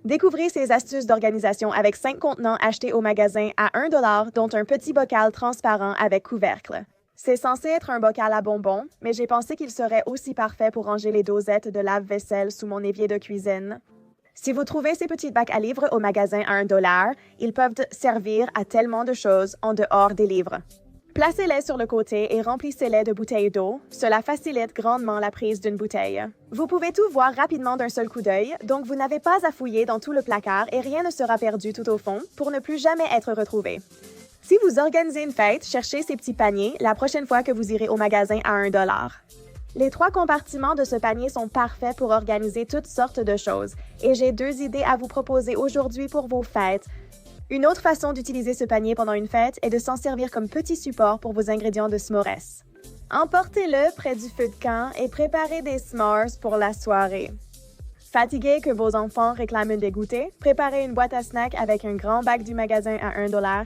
Découvrez ces astuces d'organisation avec 5 contenants achetés au magasin à 1 $, dont un petit bocal transparent avec couvercle. C'est censé être un bocal à bonbons, mais j'ai pensé qu'il serait aussi parfait pour ranger les dosettes de lave-vaisselle sous mon évier de cuisine. Si vous trouvez ces petits bacs à livres au magasin à 1 $, ils peuvent servir à tellement de choses en dehors des livres. Placez-les sur le côté et remplissez-les de bouteilles d'eau. Cela facilite grandement la prise d'une bouteille. Vous pouvez tout voir rapidement d'un seul coup d'œil, donc vous n'avez pas à fouiller dans tout le placard et rien ne sera perdu tout au fond pour ne plus jamais être retrouvé. Si vous organisez une fête, cherchez ces petits paniers la prochaine fois que vous irez au magasin à 1 $. Les 3 compartiments de ce panier sont parfaits pour organiser toutes sortes de choses, et j'ai 2 idées à vous proposer aujourd'hui pour vos fêtes. Une autre façon d'utiliser ce panier pendant une fête est de s'en servir comme petit support pour vos ingrédients de s'mores. Emportez-le près du feu de camp et préparez des s'mores pour la soirée. Fatigué que vos enfants réclament une dégoûtée, préparez une boîte à snacks avec un grand bac du magasin à 1 $.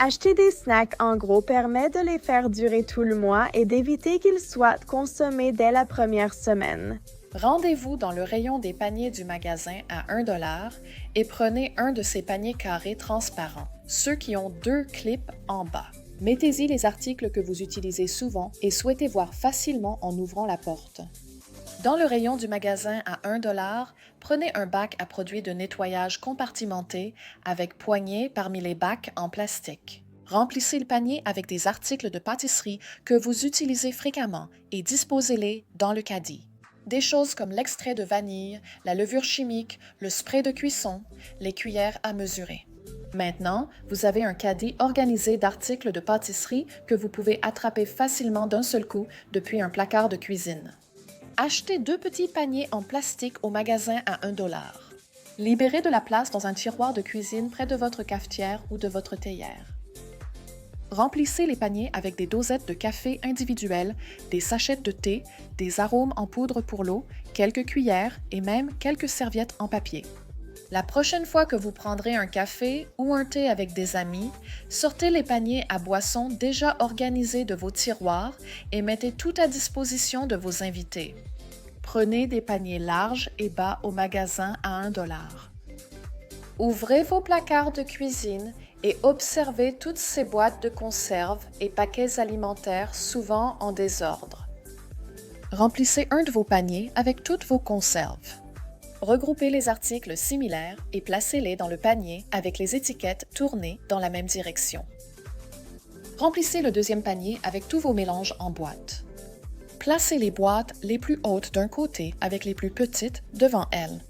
Acheter des snacks en gros permet de les faire durer tout le mois et d'éviter qu'ils soient consommés dès la première semaine. Rendez-vous dans le rayon des paniers du magasin à 1 $ et prenez un de ces paniers carrés transparents, ceux qui ont 2 clips en bas. Mettez-y les articles que vous utilisez souvent et souhaitez voir facilement en ouvrant la porte. Dans le rayon du magasin à 1 $, prenez un bac à produits de nettoyage compartimenté avec poignée parmi les bacs en plastique. Remplissez le panier avec des articles de pâtisserie que vous utilisez fréquemment et disposez-les dans le caddie. Des choses comme l'extrait de vanille, la levure chimique, le spray de cuisson, les cuillères à mesurer. Maintenant, vous avez un caddie organisé d'articles de pâtisserie que vous pouvez attraper facilement d'un seul coup depuis un placard de cuisine. Achetez 2 petits paniers en plastique au magasin à 1 $. Libérez de la place dans un tiroir de cuisine près de votre cafetière ou de votre théière. Remplissez les paniers avec des dosettes de café individuelles, des sachets de thé, des arômes en poudre pour l'eau, quelques cuillères et même quelques serviettes en papier. La prochaine fois que vous prendrez un café ou un thé avec des amis, sortez les paniers à boissons déjà organisés de vos tiroirs et mettez tout à disposition de vos invités. Prenez des paniers larges et bas au magasin à 1 $. Ouvrez vos placards de cuisine et observez toutes ces boîtes de conserve et paquets alimentaires souvent en désordre. Remplissez un de vos paniers avec toutes vos conserves. Regroupez les articles similaires et placez-les dans le panier avec les étiquettes tournées dans la même direction. Remplissez le deuxième panier avec tous vos mélanges en boîte. Placez les boîtes les plus hautes d'un côté avec les plus petites devant elles.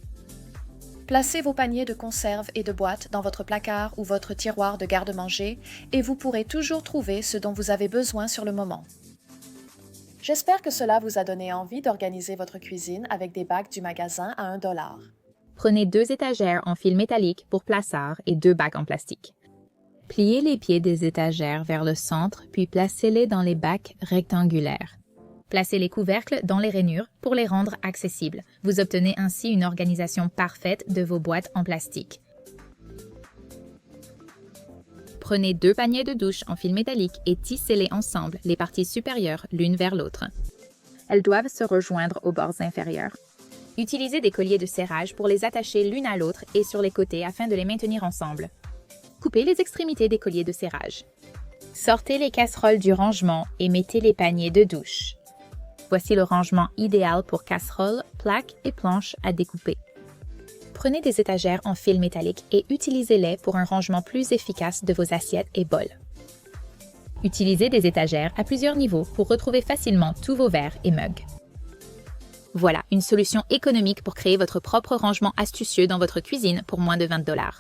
Placez vos paniers de conserve et de boîtes dans votre placard ou votre tiroir de garde-manger et vous pourrez toujours trouver ce dont vous avez besoin sur le moment. J'espère que cela vous a donné envie d'organiser votre cuisine avec des bacs du magasin à 1 $. Prenez 2 étagères en fil métallique pour plaçard et 2 bacs en plastique. Pliez les pieds des étagères vers le centre puis placez-les dans les bacs rectangulaires. Placez les couvercles dans les rainures pour les rendre accessibles. Vous obtenez ainsi une organisation parfaite de vos boîtes en plastique. Prenez 2 paniers de douche en fil métallique et tissez-les ensemble, les parties supérieures l'une vers l'autre. Elles doivent se rejoindre aux bords inférieurs. Utilisez des colliers de serrage pour les attacher l'une à l'autre et sur les côtés afin de les maintenir ensemble. Coupez les extrémités des colliers de serrage. Sortez les casseroles du rangement et mettez les paniers de douche. Voici le rangement idéal pour casseroles, plaques et planches à découper. Prenez des étagères en fil métallique et utilisez-les pour un rangement plus efficace de vos assiettes et bols. Utilisez des étagères à plusieurs niveaux pour retrouver facilement tous vos verres et mugs. Voilà une solution économique pour créer votre propre rangement astucieux dans votre cuisine pour moins de 20 $.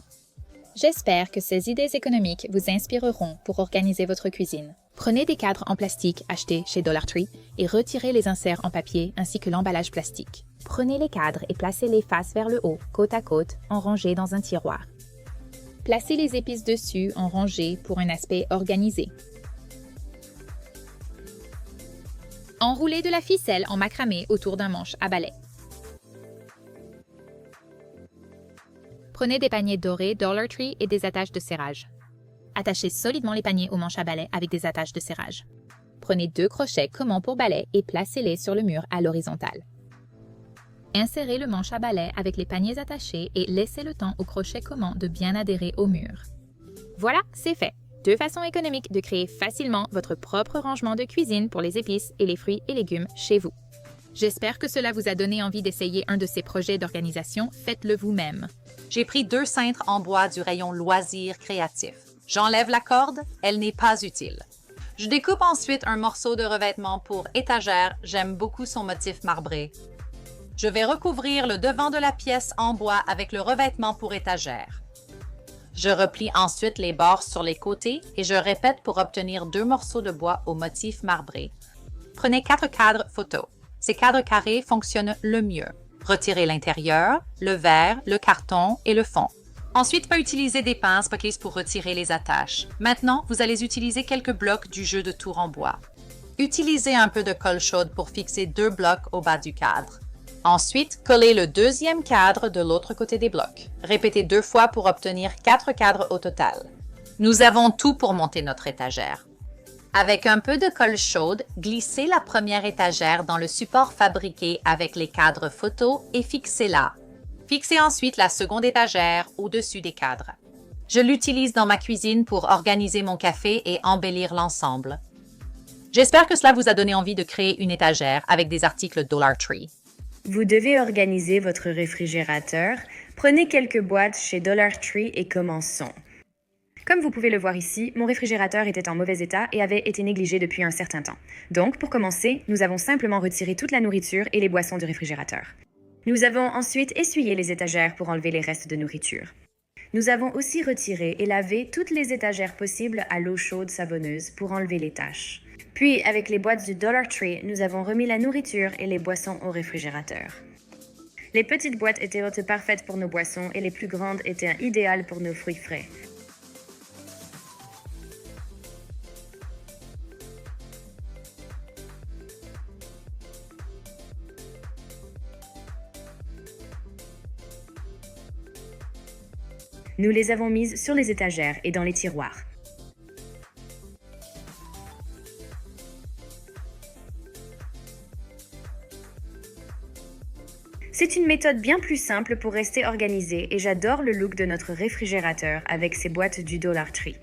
J'espère que ces idées économiques vous inspireront pour organiser votre cuisine. Prenez des cadres en plastique achetés chez Dollar Tree et retirez les inserts en papier ainsi que l'emballage plastique. Prenez les cadres et placez-les face vers le haut, côte à côte, en rangée dans un tiroir. Placez les épices dessus en rangée pour un aspect organisé. Enroulez de la ficelle en macramé autour d'un manche à balai. Prenez des paniers dorés Dollar Tree et des attaches de serrage. Attachez solidement les paniers aux manches à balai avec des attaches de serrage. Prenez 2 crochets communs pour balai et placez-les sur le mur à l'horizontale. Insérez le manche à balai avec les paniers attachés et laissez le temps au crochet collant de bien adhérer au mur. Voilà, c'est fait! 2 façons économiques de créer facilement votre propre rangement de cuisine pour les épices et les fruits et légumes chez vous. J'espère que cela vous a donné envie d'essayer un de ces projets d'organisation. Faites-le vous-même. J'ai pris 2 cintres en bois du rayon loisirs créatifs. J'enlève la corde, elle n'est pas utile. Je découpe ensuite un morceau de revêtement pour étagère, j'aime beaucoup son motif marbré. Je vais recouvrir le devant de la pièce en bois avec le revêtement pour étagère. Je replie ensuite les bords sur les côtés et je répète pour obtenir 2 morceaux de bois au motif marbré. Prenez 4 cadres photo. Ces cadres carrés fonctionnent le mieux. Retirez l'intérieur, le verre, le carton et le fond. Ensuite, va utiliser des pinces pockets pour retirer les attaches. Maintenant, vous allez utiliser quelques blocs du jeu de tour en bois. Utilisez un peu de colle chaude pour fixer 2 blocs au bas du cadre. Ensuite, collez le 2e cadre de l'autre côté des blocs. Répétez 2 fois pour obtenir 4 cadres au total. Nous avons tout pour monter notre étagère. Avec un peu de colle chaude, glissez la première étagère dans le support fabriqué avec les cadres photo et fixez-la. Fixez ensuite la seconde étagère au-dessus des cadres. Je l'utilise dans ma cuisine pour organiser mon café et embellir l'ensemble. J'espère que cela vous a donné envie de créer une étagère avec des articles Dollar Tree. Vous devez organiser votre réfrigérateur. Prenez quelques boîtes chez Dollar Tree et commençons. Comme vous pouvez le voir ici, mon réfrigérateur était en mauvais état et avait été négligé depuis un certain temps. Donc, pour commencer, nous avons simplement retiré toute la nourriture et les boissons du réfrigérateur. Nous avons ensuite essuyé les étagères pour enlever les restes de nourriture. Nous avons aussi retiré et lavé toutes les étagères possibles à l'eau chaude savonneuse pour enlever les taches. Puis, avec les boîtes du Dollar Tree, nous avons remis la nourriture et les boissons au réfrigérateur. Les petites boîtes étaient parfaites pour nos boissons et les plus grandes étaient idéales pour nos fruits frais. Nous les avons mises sur les étagères et dans les tiroirs. C'est une méthode bien plus simple pour rester organisé et j'adore le look de notre réfrigérateur avec ses boîtes du Dollar Tree.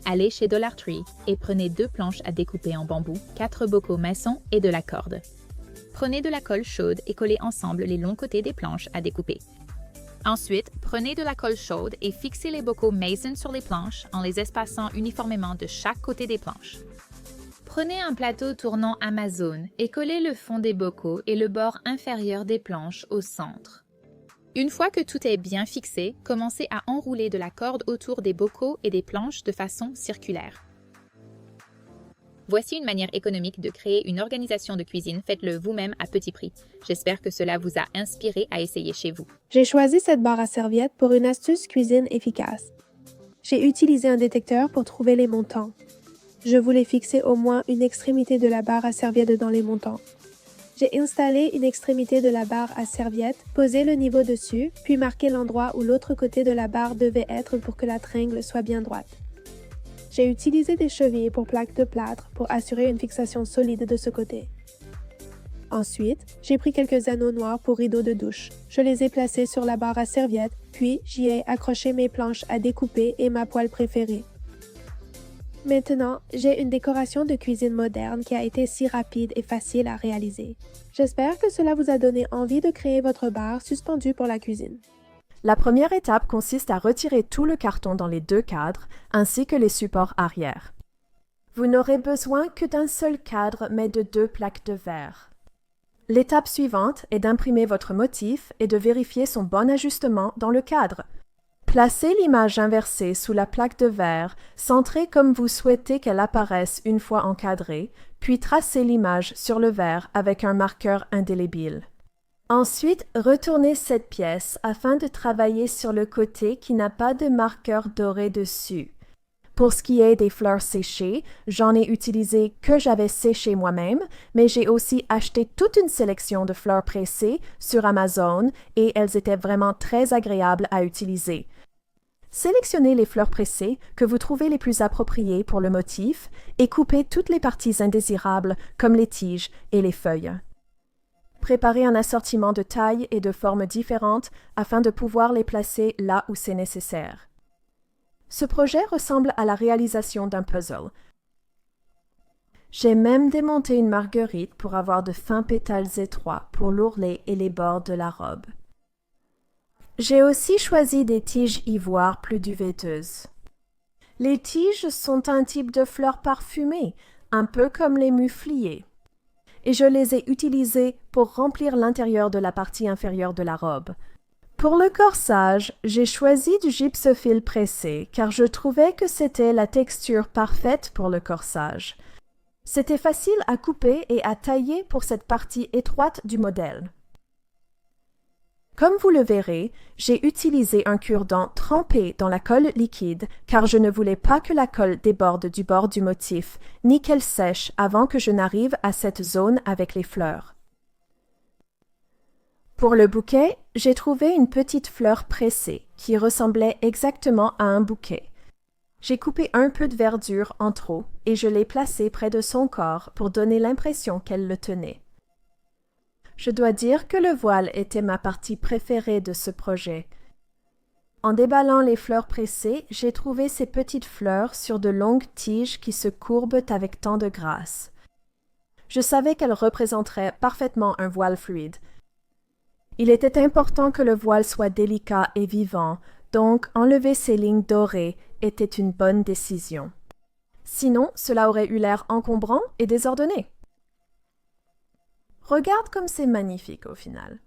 Allez chez Dollar Tree et prenez 2 planches à découper en bambou, 4 bocaux maçons et de la corde. Prenez de la colle chaude et collez ensemble les longs côtés des planches à découper. Ensuite, prenez de la colle chaude et fixez les bocaux Mason sur les planches en les espaçant uniformément de chaque côté des planches. Prenez un plateau tournant Amazon et collez le fond des bocaux et le bord inférieur des planches au centre. Une fois que tout est bien fixé, commencez à enrouler de la corde autour des bocaux et des planches de façon circulaire. Voici une manière économique de créer une organisation de cuisine. Faites-le vous-même à petit prix. J'espère que cela vous a inspiré à essayer chez vous. J'ai choisi cette barre à serviettes pour une astuce cuisine efficace. J'ai utilisé un détecteur pour trouver les montants. Je voulais fixer au moins une extrémité de la barre à serviettes dans les montants. J'ai installé une extrémité de la barre à serviette, posé le niveau dessus, puis marqué l'endroit où l'autre côté de la barre devait être pour que la tringle soit bien droite. J'ai utilisé des chevilles pour plaques de plâtre pour assurer une fixation solide de ce côté. Ensuite, j'ai pris quelques anneaux noirs pour rideaux de douche. Je les ai placés sur la barre à serviette, puis j'y ai accroché mes planches à découper et ma poêle préférée. Maintenant, j'ai une décoration de cuisine moderne qui a été si rapide et facile à réaliser. J'espère que cela vous a donné envie de créer votre bar suspendu pour la cuisine. La première étape consiste à retirer tout le carton dans les 2 cadres, ainsi que les supports arrière. Vous n'aurez besoin que d'un seul cadre, mais de 2 plaques de verre. L'étape suivante est d'imprimer votre motif et de vérifier son bon ajustement dans le cadre. Placez l'image inversée sous la plaque de verre, centrée comme vous souhaitez qu'elle apparaisse une fois encadrée, puis tracez l'image sur le verre avec un marqueur indélébile. Ensuite, retournez cette pièce afin de travailler sur le côté qui n'a pas de marqueur doré dessus. Pour ce qui est des fleurs séchées, j'en ai utilisé que j'avais séché moi-même, mais j'ai aussi acheté toute une sélection de fleurs pressées sur Amazon et elles étaient vraiment très agréables à utiliser. Sélectionnez les fleurs pressées que vous trouvez les plus appropriées pour le motif et coupez toutes les parties indésirables comme les tiges et les feuilles. Préparez un assortiment de tailles et de formes différentes afin de pouvoir les placer là où c'est nécessaire. Ce projet ressemble à la réalisation d'un puzzle. J'ai même démonté une marguerite pour avoir de fins pétales étroits pour l'ourlet et les bords de la robe. J'ai aussi choisi des tiges ivoire plus duveteuses. Les tiges sont un type de fleurs parfumées, un peu comme les mufliers, et je les ai utilisées pour remplir l'intérieur de la partie inférieure de la robe. Pour le corsage, j'ai choisi du gypsophile pressé car je trouvais que c'était la texture parfaite pour le corsage. C'était facile à couper et à tailler pour cette partie étroite du modèle. Comme vous le verrez, j'ai utilisé un cure-dent trempé dans la colle liquide car je ne voulais pas que la colle déborde du bord du motif, ni qu'elle sèche avant que je n'arrive à cette zone avec les fleurs. Pour le bouquet, j'ai trouvé une petite fleur pressée qui ressemblait exactement à un bouquet. J'ai coupé un peu de verdure en trop et je l'ai placée près de son corps pour donner l'impression qu'elle le tenait. Je dois dire que le voile était ma partie préférée de ce projet. En déballant les fleurs pressées, j'ai trouvé ces petites fleurs sur de longues tiges qui se courbent avec tant de grâce. Je savais qu'elles représenteraient parfaitement un voile fluide. Il était important que le voile soit délicat et vivant, donc enlever ces lignes dorées était une bonne décision. Sinon, cela aurait eu l'air encombrant et désordonné. Regarde comme c'est magnifique au final.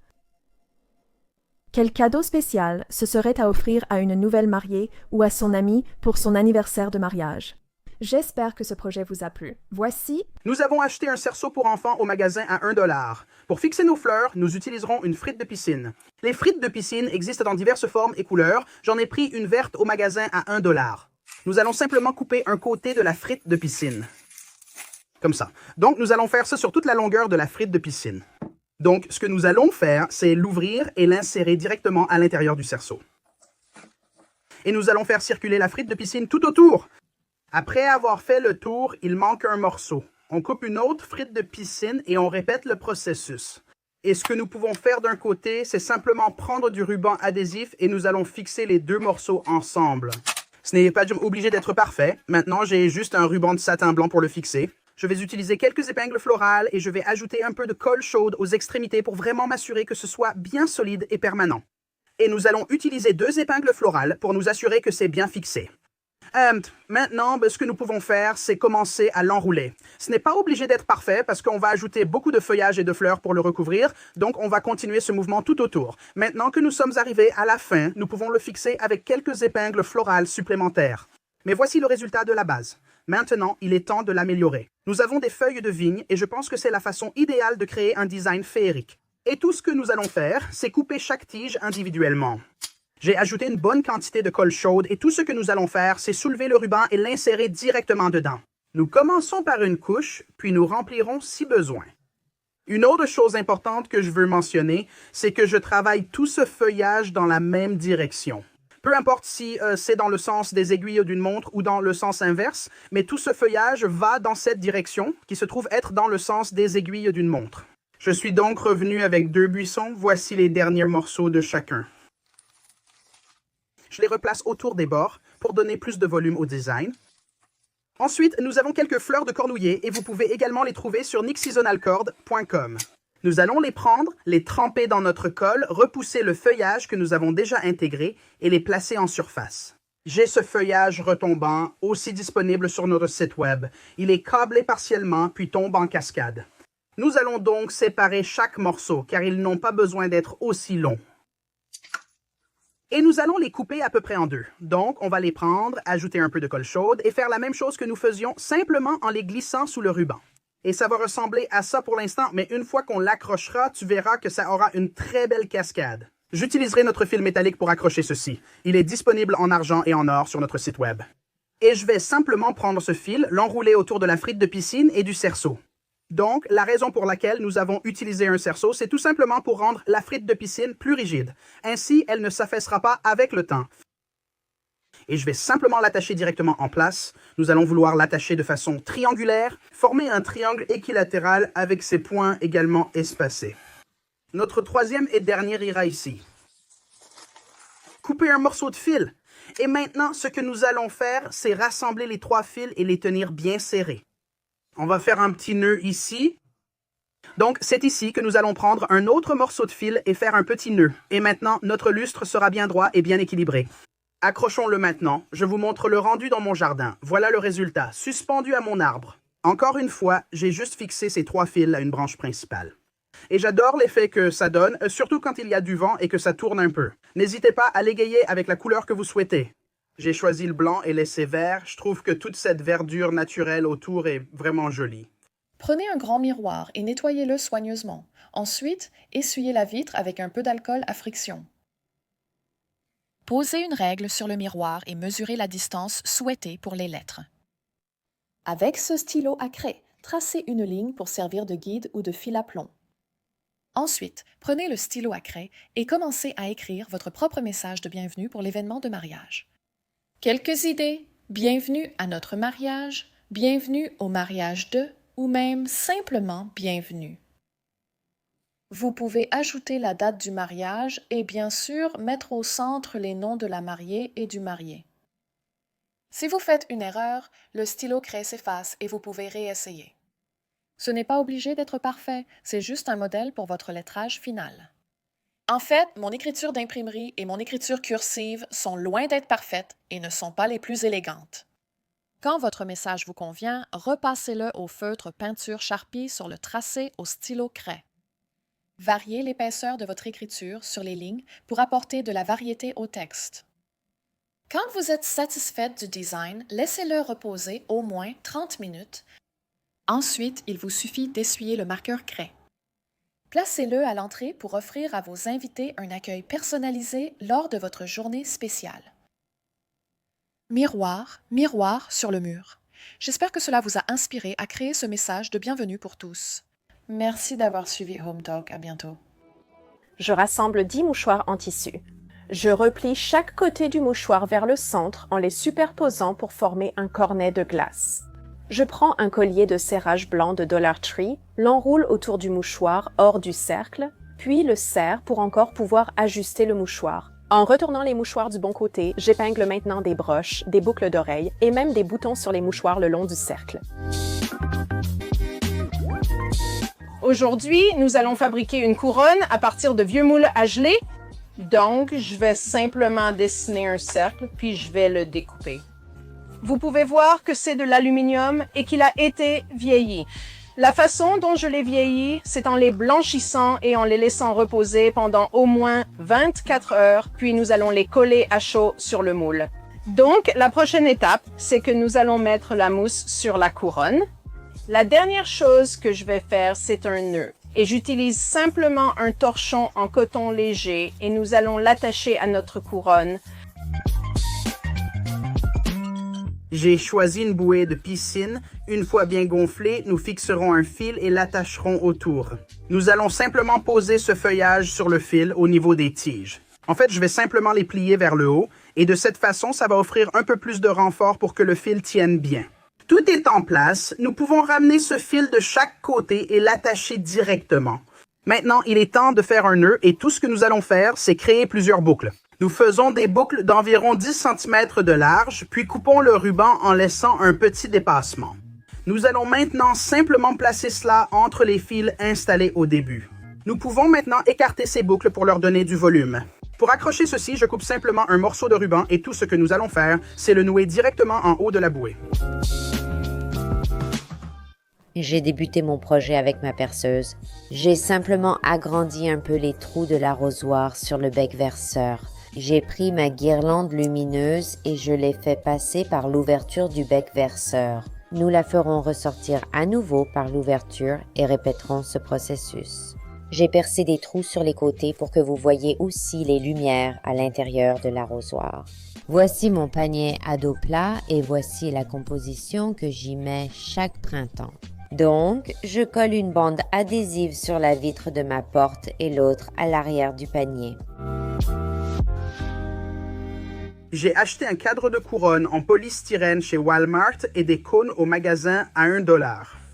Quel cadeau spécial ce serait à offrir à une nouvelle mariée ou à son amie pour son anniversaire de mariage. J'espère que ce projet vous a plu. Voici... Nous avons acheté un cerceau pour enfants au magasin à 1 $. Pour fixer nos fleurs, nous utiliserons une frite de piscine. Les frites de piscine existent dans diverses formes et couleurs. J'en ai pris une verte au magasin à 1 $. Nous allons simplement couper un côté de la frite de piscine. Comme ça. Donc, nous allons faire ça sur toute la longueur de la frite de piscine. Donc, ce que nous allons faire, c'est l'ouvrir et l'insérer directement à l'intérieur du cerceau. Et nous allons faire circuler la frite de piscine tout autour. Après avoir fait le tour, il manque un morceau. On coupe une autre frite de piscine et on répète le processus. Et ce que nous pouvons faire d'un côté, c'est simplement prendre du ruban adhésif et nous allons fixer les deux morceaux ensemble. Ce n'est pas obligé d'être parfait. Maintenant, j'ai juste un ruban de satin blanc pour le fixer. Je vais utiliser quelques épingles florales et je vais ajouter un peu de colle chaude aux extrémités pour vraiment m'assurer que ce soit bien solide et permanent. Et nous allons utiliser 2 épingles florales pour nous assurer que c'est bien fixé. Maintenant, ce que nous pouvons faire, c'est commencer à l'enrouler. Ce n'est pas obligé d'être parfait parce qu'on va ajouter beaucoup de feuillage et de fleurs pour le recouvrir, donc on va continuer ce mouvement tout autour. Maintenant que nous sommes arrivés à la fin, nous pouvons le fixer avec quelques épingles florales supplémentaires. Mais voici le résultat de la base. Maintenant, il est temps de l'améliorer. Nous avons des feuilles de vigne et je pense que c'est la façon idéale de créer un design féerique. Et tout ce que nous allons faire, c'est couper chaque tige individuellement. J'ai ajouté une bonne quantité de colle chaude et tout ce que nous allons faire, c'est soulever le ruban et l'insérer directement dedans. Nous commençons par une couche, puis nous remplirons si besoin. Une autre chose importante que je veux mentionner, c'est que je travaille tout ce feuillage dans la même direction. Peu importe si c'est dans le sens des aiguilles d'une montre ou dans le sens inverse, mais tout ce feuillage va dans cette direction, qui se trouve être dans le sens des aiguilles d'une montre. Je suis donc revenu avec 2 buissons. Voici les derniers morceaux de chacun. Je les replace autour des bords pour donner plus de volume au design. Ensuite, nous avons quelques fleurs de cornouiller et vous pouvez également les trouver sur nixseasonalcord.com. Nous allons les prendre, les tremper dans notre colle, repousser le feuillage que nous avons déjà intégré et les placer en surface. J'ai ce feuillage retombant, aussi disponible sur notre site web. Il est câblé partiellement, puis tombe en cascade. Nous allons donc séparer chaque morceau, car ils n'ont pas besoin d'être aussi longs. Et nous allons les couper à peu près en 2. Donc, on va les prendre, ajouter un peu de colle chaude et faire la même chose que nous faisions simplement en les glissant sous le ruban. Et ça va ressembler à ça pour l'instant, mais une fois qu'on l'accrochera, tu verras que ça aura une très belle cascade. J'utiliserai notre fil métallique pour accrocher ceci. Il est disponible en argent et en or sur notre site web. Et je vais simplement prendre ce fil, l'enrouler autour de la frite de piscine et du cerceau. Donc, la raison pour laquelle nous avons utilisé un cerceau, c'est tout simplement pour rendre la frite de piscine plus rigide. Ainsi, elle ne s'affaissera pas avec le temps. et je vais simplement l'attacher directement en place. Nous allons vouloir l'attacher de façon triangulaire, former un triangle équilatéral avec ses points également espacés. Notre troisième et dernier ira ici. Couper un morceau de fil. Et maintenant, ce que nous allons faire, c'est rassembler les 3 fils et les tenir bien serrés. On va faire un petit nœud ici. Donc, c'est ici que nous allons prendre un autre morceau de fil et faire un petit nœud. Et maintenant, notre lustre sera bien droit et bien équilibré. Accrochons-le maintenant. Je vous montre le rendu dans mon jardin. Voilà le résultat, suspendu à mon arbre. Encore une fois, j'ai juste fixé ces 3 fils à une branche principale. Et j'adore l'effet que ça donne, surtout quand il y a du vent et que ça tourne un peu. N'hésitez pas à l'égayer avec la couleur que vous souhaitez. J'ai choisi le blanc et laissé vert. Je trouve que toute cette verdure naturelle autour est vraiment jolie. Prenez un grand miroir et nettoyez-le soigneusement. Ensuite, essuyez la vitre avec un peu d'alcool à friction. Posez une règle sur le miroir et mesurez la distance souhaitée pour les lettres. Avec ce stylo à craie, tracez une ligne pour servir de guide ou de fil à plomb. Ensuite, prenez le stylo à craie et commencez à écrire votre propre message de bienvenue pour l'événement de mariage. Quelques idées? Bienvenue à notre mariage, bienvenue au mariage de, ou même simplement bienvenue. Vous pouvez ajouter la date du mariage et bien sûr mettre au centre les noms de la mariée et du marié. Si vous faites une erreur, le stylo craie s'efface et vous pouvez réessayer. Ce n'est pas obligé d'être parfait, c'est juste un modèle pour votre lettrage final. En fait, mon écriture d'imprimerie et mon écriture cursive sont loin d'être parfaites et ne sont pas les plus élégantes. Quand votre message vous convient, repassez-le au feutre peinture Sharpie sur le tracé au stylo craie. Variez l'épaisseur de votre écriture sur les lignes pour apporter de la variété au texte. Quand vous êtes satisfaite du design, laissez-le reposer au moins 30 minutes. Ensuite, il vous suffit d'essuyer le marqueur craie. Placez-le à l'entrée pour offrir à vos invités un accueil personnalisé lors de votre journée spéciale. Miroir, miroir sur le mur. J'espère que cela vous a inspiré à créer ce message de bienvenue pour tous. Merci d'avoir suivi Home Talk. À bientôt. Je rassemble 10 mouchoirs en tissu. Je replie chaque côté du mouchoir vers le centre en les superposant pour former un cornet de glace. Je prends un collier de serrage blanc de Dollar Tree, l'enroule autour du mouchoir hors du cercle, puis le serre pour encore pouvoir ajuster le mouchoir. En retournant les mouchoirs du bon côté, j'épingle maintenant des broches, des boucles d'oreilles et même des boutons sur les mouchoirs le long du cercle. Aujourd'hui, nous allons fabriquer une couronne à partir de vieux moules à geler. Donc, je vais simplement dessiner un cercle, puis je vais le découper. Vous pouvez voir que c'est de l'aluminium et qu'il a été vieilli. La façon dont je l'ai vieilli, c'est en les blanchissant et en les laissant reposer pendant au moins 24 heures, puis nous allons les coller à chaud sur le moule. Donc, la prochaine étape, c'est que nous allons mettre la mousse sur la couronne. La dernière chose que je vais faire, c'est un nœud. Et j'utilise simplement un torchon en coton léger et nous allons l'attacher à notre couronne. J'ai choisi une bouée de piscine. Une fois bien gonflée, nous fixerons un fil et l'attacherons autour. Nous allons simplement poser ce feuillage sur le fil au niveau des tiges. En fait, je vais simplement les plier vers le haut et de cette façon, ça va offrir un peu plus de renfort pour que le fil tienne bien. Tout est en place. Nous pouvons ramener ce fil de chaque côté et l'attacher directement. Maintenant, il est temps de faire un nœud et tout ce que nous allons faire, c'est créer plusieurs boucles. Nous faisons des boucles d'environ 10 cm de large, puis coupons le ruban en laissant un petit dépassement. Nous allons maintenant simplement placer cela entre les fils installés au début. Nous pouvons maintenant écarter ces boucles pour leur donner du volume. Pour accrocher ceci, je coupe simplement un morceau de ruban et tout ce que nous allons faire, c'est le nouer directement en haut de la bouée. J'ai débuté mon projet avec ma perceuse. J'ai simplement agrandi un peu les trous de l'arrosoir sur le bec verseur. J'ai pris ma guirlande lumineuse et je l'ai fait passer par l'ouverture du bec verseur. Nous la ferons ressortir à nouveau par l'ouverture et répéterons ce processus. J'ai percé des trous sur les côtés pour que vous voyiez aussi les lumières à l'intérieur de l'arrosoir. Voici mon panier à dos plat et voici la composition que j'y mets chaque printemps. Donc, je colle une bande adhésive sur la vitre de ma porte et l'autre à l'arrière du panier. J'ai acheté un cadre de couronne en polystyrène chez Walmart et des cônes au magasin à 1 $.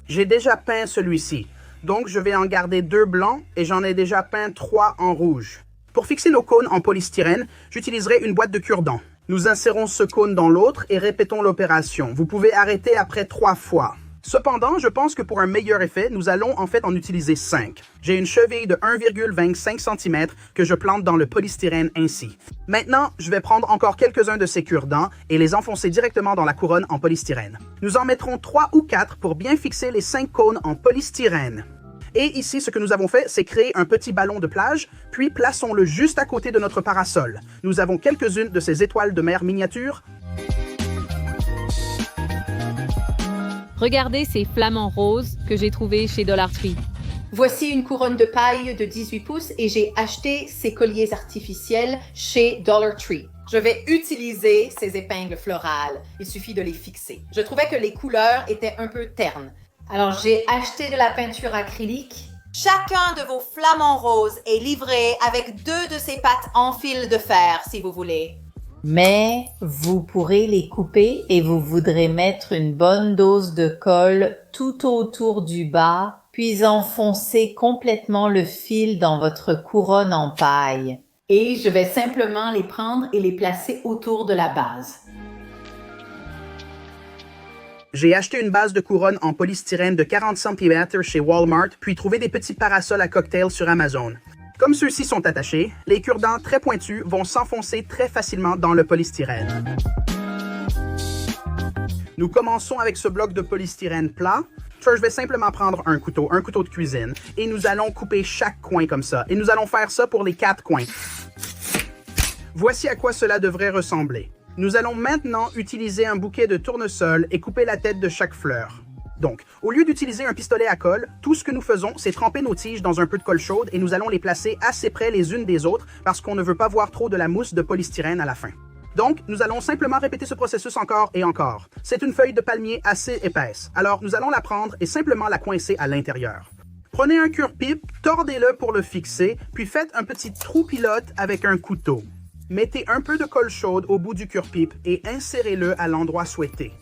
J'ai déjà peint celui-ci, donc je vais en garder 2 blancs et j'en ai déjà peint 3 en rouge. Pour fixer nos cônes en polystyrène, j'utiliserai une boîte de cure-dents. Nous insérons ce cône dans l'autre et répétons l'opération. Vous pouvez arrêter après 3 fois. Cependant, je pense que pour un meilleur effet, nous allons en fait en utiliser 5. J'ai une cheville de 1,25 cm que je plante dans le polystyrène ainsi. Maintenant, je vais prendre encore quelques-uns de ces cure-dents et les enfoncer directement dans la couronne en polystyrène. Nous en mettrons 3 ou 4 pour bien fixer les 5 cônes en polystyrène. Et ici, ce que nous avons fait, c'est créer un petit ballon de plage, puis plaçons-le juste à côté de notre parasol. Nous avons quelques-unes de ces étoiles de mer miniatures. Regardez ces flamants roses que j'ai trouvés chez Dollar Tree. Voici une couronne de paille de 18 pouces et j'ai acheté ces colliers artificiels chez Dollar Tree. Je vais utiliser ces épingles florales. Il suffit de les fixer. Je trouvais que les couleurs étaient un peu ternes. Alors j'ai acheté de la peinture acrylique. Chacun de vos flamants roses est livré avec 2 de ces pattes en fil de fer, si vous voulez. Mais vous pourrez les couper et vous voudrez mettre une bonne dose de colle tout autour du bas, puis enfoncer complètement le fil dans votre couronne en paille. Et je vais simplement les prendre et les placer autour de la base. J'ai acheté une base de couronne en polystyrène de 40 cm chez Walmart, puis trouvé des petits parasols à cocktail sur Amazon. Comme ceux-ci sont attachés, les cure-dents très pointus vont s'enfoncer très facilement dans le polystyrène. Nous commençons avec ce bloc de polystyrène plat. Je vais simplement prendre un couteau de cuisine, et nous allons couper chaque coin comme ça. Et nous allons faire ça pour les 4 coins. Voici à quoi cela devrait ressembler. Nous allons maintenant utiliser un bouquet de tournesol et couper la tête de chaque fleur. Donc, au lieu d'utiliser un pistolet à colle, tout ce que nous faisons, c'est tremper nos tiges dans un peu de colle chaude et nous allons les placer assez près les unes des autres parce qu'on ne veut pas voir trop de la mousse de polystyrène à la fin. Donc, nous allons simplement répéter ce processus encore et encore. C'est une feuille de palmier assez épaisse, alors nous allons la prendre et simplement la coincer à l'intérieur. Prenez un cure-pipe, tordez-le pour le fixer, puis faites un petit trou pilote avec un couteau. Mettez un peu de colle chaude au bout du cure-pipe et insérez-le à l'endroit souhaité.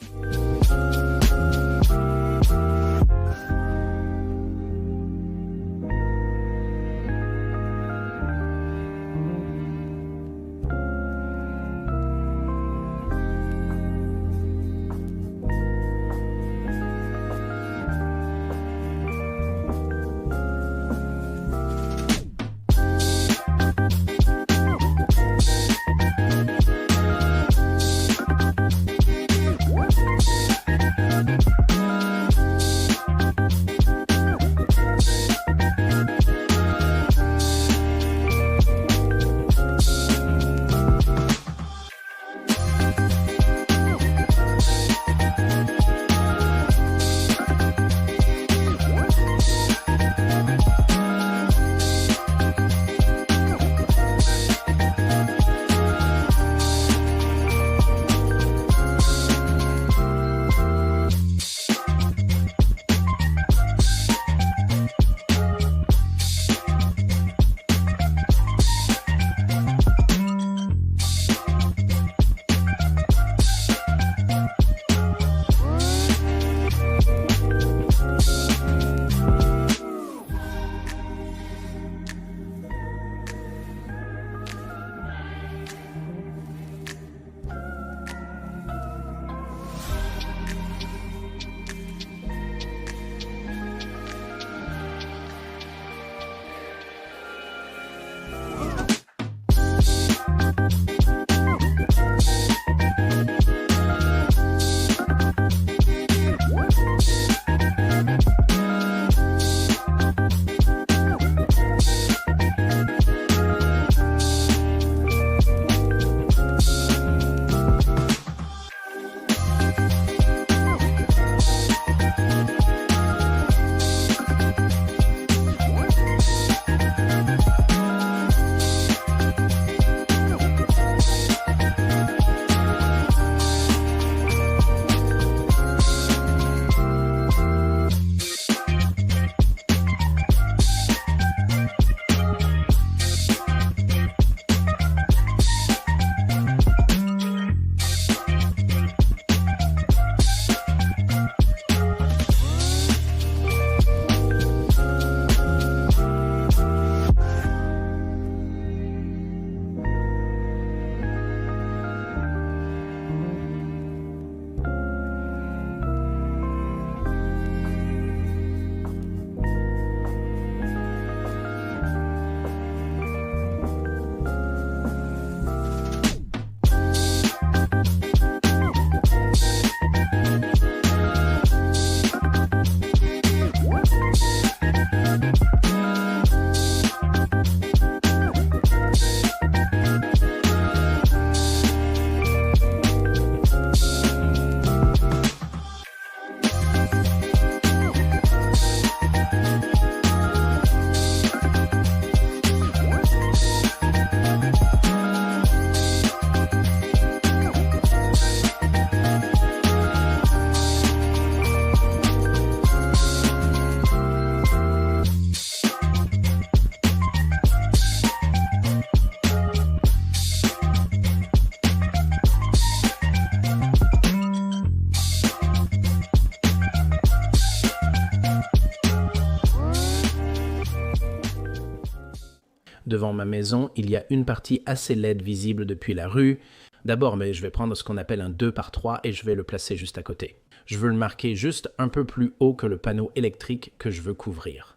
devant ma maison, il y a une partie assez laide visible depuis la rue. D'abord, mais je vais prendre ce qu'on appelle un 2x3 et je vais le placer juste à côté. Je veux le marquer juste un peu plus haut que le panneau électrique que je veux couvrir.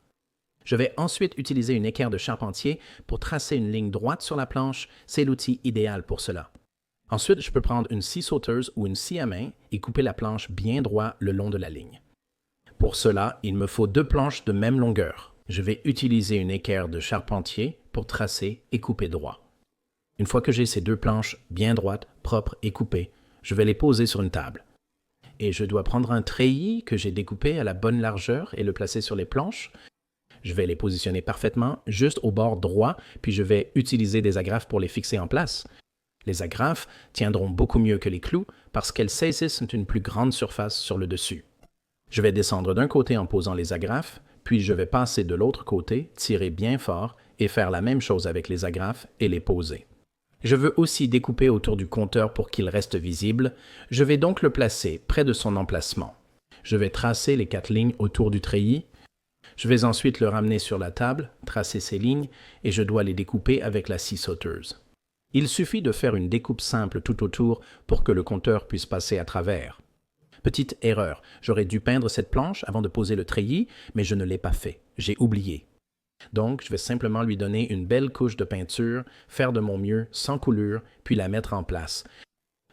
Je vais ensuite utiliser une équerre de charpentier pour tracer une ligne droite sur la planche. C'est l'outil idéal pour cela. Ensuite, je peux prendre une scie sauteuse ou une scie à main et couper la planche bien droit le long de la ligne. Pour cela, il me faut 2 planches de même longueur. Je vais utiliser une équerre de charpentier pour tracer et couper droit. Une fois que j'ai ces 2 planches bien droites, propres et coupées, je vais les poser sur une table. Et je dois prendre un treillis que j'ai découpé à la bonne largeur et le placer sur les planches. Je vais les positionner parfaitement, juste au bord droit, puis je vais utiliser des agrafes pour les fixer en place. Les agrafes tiendront beaucoup mieux que les clous parce qu'elles saisissent une plus grande surface sur le dessus. Je vais descendre d'un côté en posant les agrafes, puis je vais passer de l'autre côté, tirer bien fort et faire la même chose avec les agrafes et les poser. Je veux aussi découper autour du compteur pour qu'il reste visible. Je vais donc le placer près de son emplacement. Je vais tracer les 4 lignes autour du treillis. Je vais ensuite le ramener sur la table, tracer ces lignes et je dois les découper avec la scie sauteuse. Il suffit de faire une découpe simple tout autour pour que le compteur puisse passer à travers. Petite erreur, j'aurais dû peindre cette planche avant de poser le treillis, mais je ne l'ai pas fait. J'ai oublié. Donc, je vais simplement lui donner une belle couche de peinture, faire de mon mieux, sans coulure, puis la mettre en place.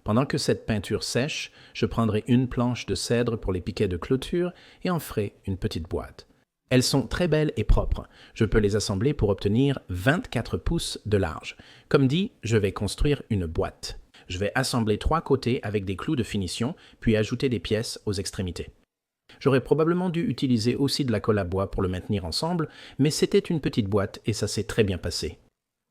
Pendant que cette peinture sèche, je prendrai une planche de cèdre pour les piquets de clôture et en ferai une petite boîte. Elles sont très belles et propres. Je peux les assembler pour obtenir 24 pouces de large. Comme dit, je vais construire une boîte. Je vais assembler 3 côtés avec des clous de finition, puis ajouter des pièces aux extrémités. J'aurais probablement dû utiliser aussi de la colle à bois pour le maintenir ensemble, mais c'était une petite boîte et ça s'est très bien passé.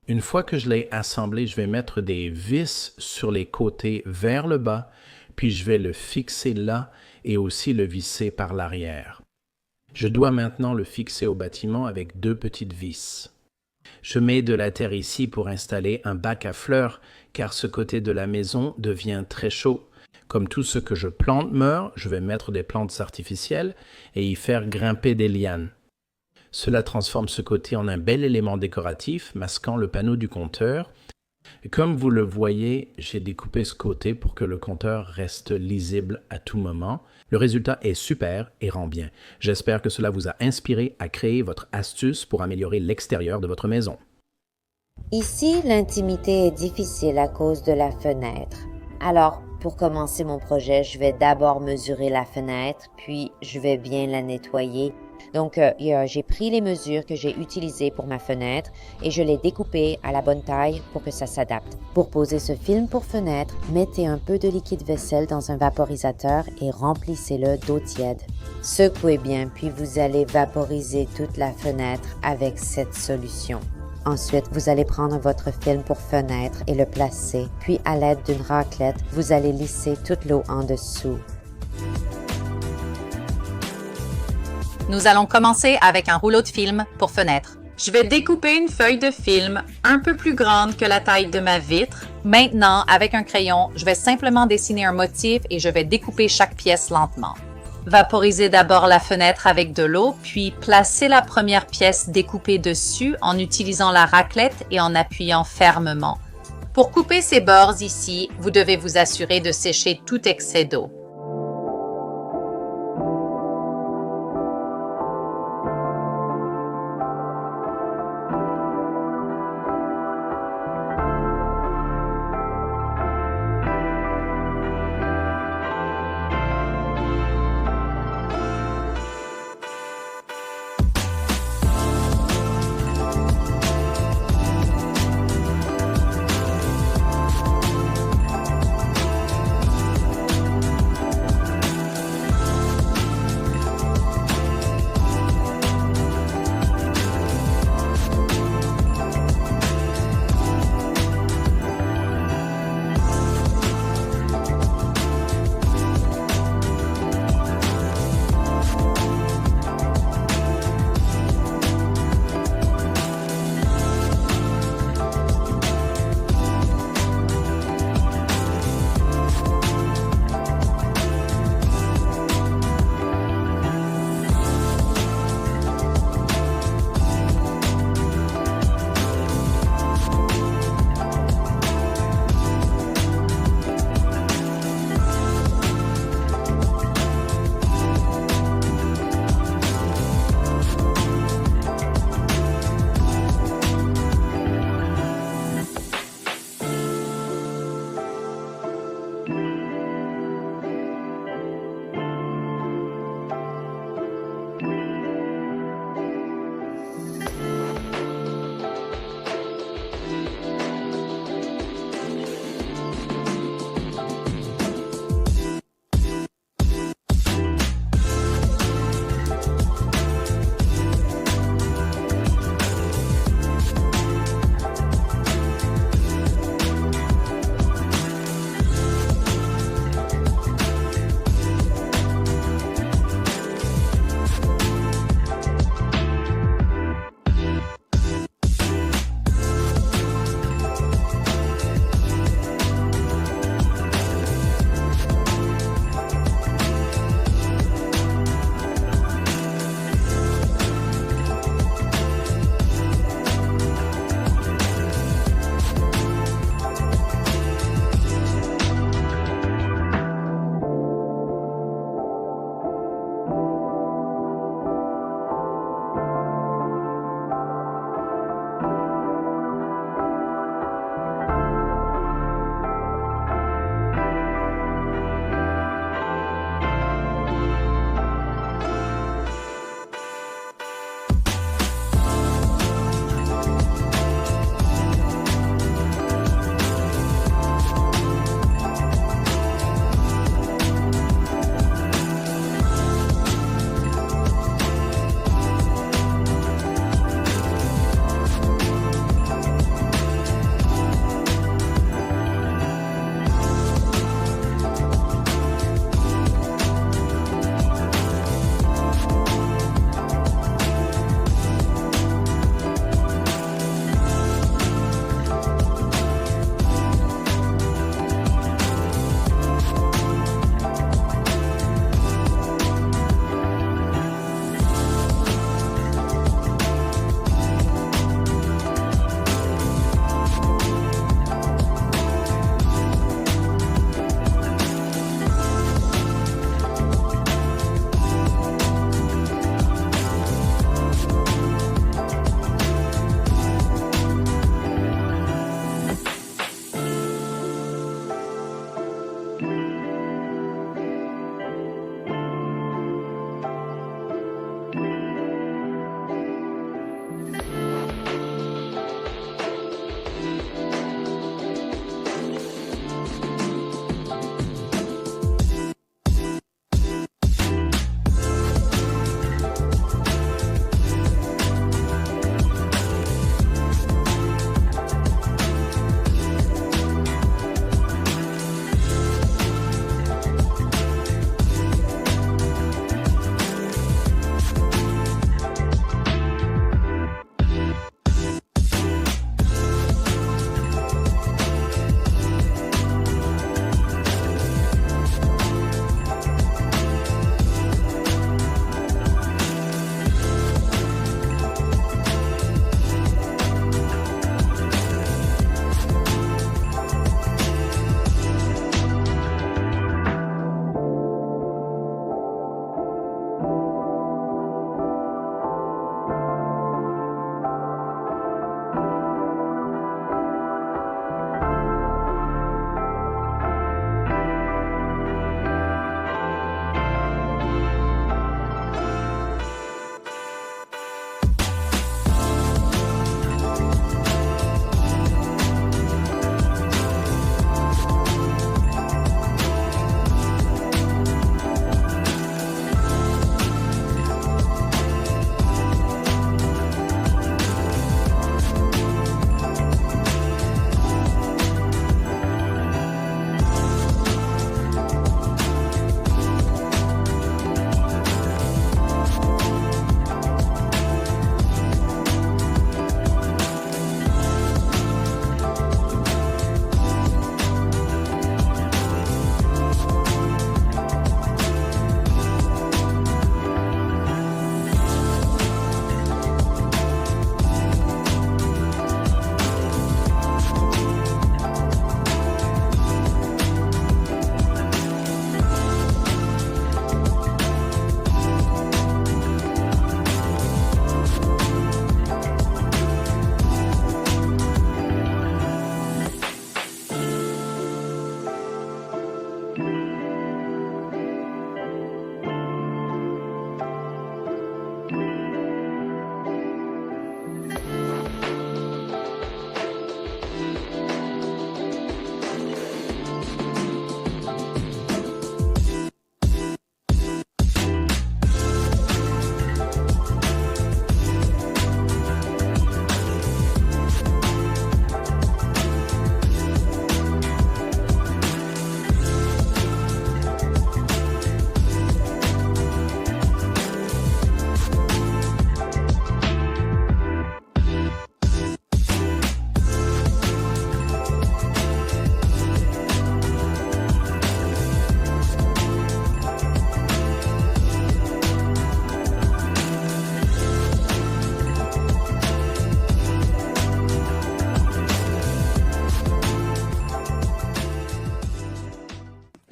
Une fois que je l'ai assemblé, je vais mettre des vis sur les côtés vers le bas, puis je vais le fixer là et aussi le visser par l'arrière. Je dois maintenant le fixer au bâtiment avec 2 petites vis. Je mets de la terre ici pour installer un bac à fleurs, car ce côté de la maison devient très chaud. Comme tout ce que je plante meurt, je vais mettre des plantes artificielles et y faire grimper des lianes. Cela transforme ce côté en un bel élément décoratif, masquant le panneau du compteur. Et comme vous le voyez, j'ai découpé ce côté pour que le compteur reste lisible à tout moment. Le résultat est super et rend bien. J'espère que cela vous a inspiré à créer votre astuce pour améliorer l'extérieur de votre maison. Ici, l'intimité est difficile à cause de la fenêtre. Alors, pour commencer mon projet, je vais d'abord mesurer la fenêtre, puis je vais bien la nettoyer. Donc, j'ai pris les mesures que j'ai utilisées pour ma fenêtre et je les découpées à la bonne taille pour que ça s'adapte. Pour poser ce film pour fenêtre, mettez un peu de liquide vaisselle dans un vaporisateur et remplissez-le d'eau tiède. Secouez bien, puis vous allez vaporiser toute la fenêtre avec cette solution. Ensuite, vous allez prendre votre film pour fenêtre et le placer, puis à l'aide d'une raclette, vous allez lisser toute l'eau en dessous. Nous allons commencer avec un rouleau de film pour fenêtre. Je vais découper une feuille de film un peu plus grande que la taille de ma vitre. Maintenant, avec un crayon, je vais simplement dessiner un motif et je vais découper chaque pièce lentement. Vaporisez d'abord la fenêtre avec de l'eau, puis placez la première pièce découpée dessus en utilisant la raclette et en appuyant fermement. Pour couper ces bords ici, vous devez vous assurer de sécher tout excès d'eau.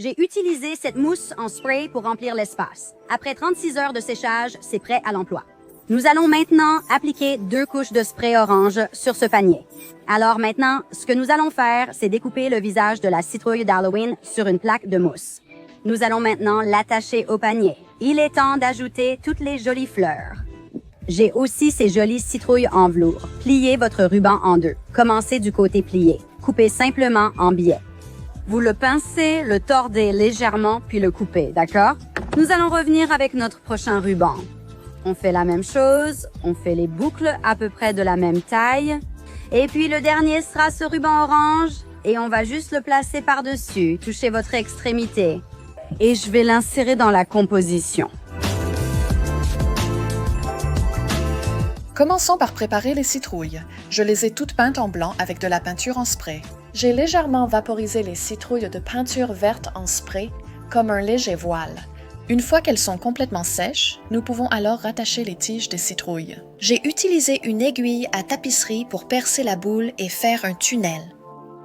J'ai utilisé cette mousse en spray pour remplir l'espace. Après 36 heures de séchage, c'est prêt à l'emploi. Nous allons maintenant appliquer 2 couches de spray orange sur ce panier. Alors maintenant, ce que nous allons faire, c'est découper le visage de la citrouille d'Halloween sur une plaque de mousse. Nous allons maintenant l'attacher au panier. Il est temps d'ajouter toutes les jolies fleurs. J'ai aussi ces jolies citrouilles en velours. Pliez votre ruban en 2. Commencez du côté plié. Coupez simplement en biais. Vous le pincez, le tordez légèrement, puis le coupez, d'accord? Nous allons revenir avec notre prochain ruban. On fait la même chose, on fait les boucles à peu près de la même taille. Et puis le dernier sera ce ruban orange, et on va juste le placer par-dessus, toucher votre extrémité. Et je vais l'insérer dans la composition. Commençons par préparer les citrouilles. Je les ai toutes peintes en blanc avec de la peinture en spray. J'ai légèrement vaporisé les citrouilles de peinture verte en spray, comme un léger voile. Une fois qu'elles sont complètement sèches, nous pouvons alors rattacher les tiges des citrouilles. J'ai utilisé une aiguille à tapisserie pour percer la boule et faire un tunnel.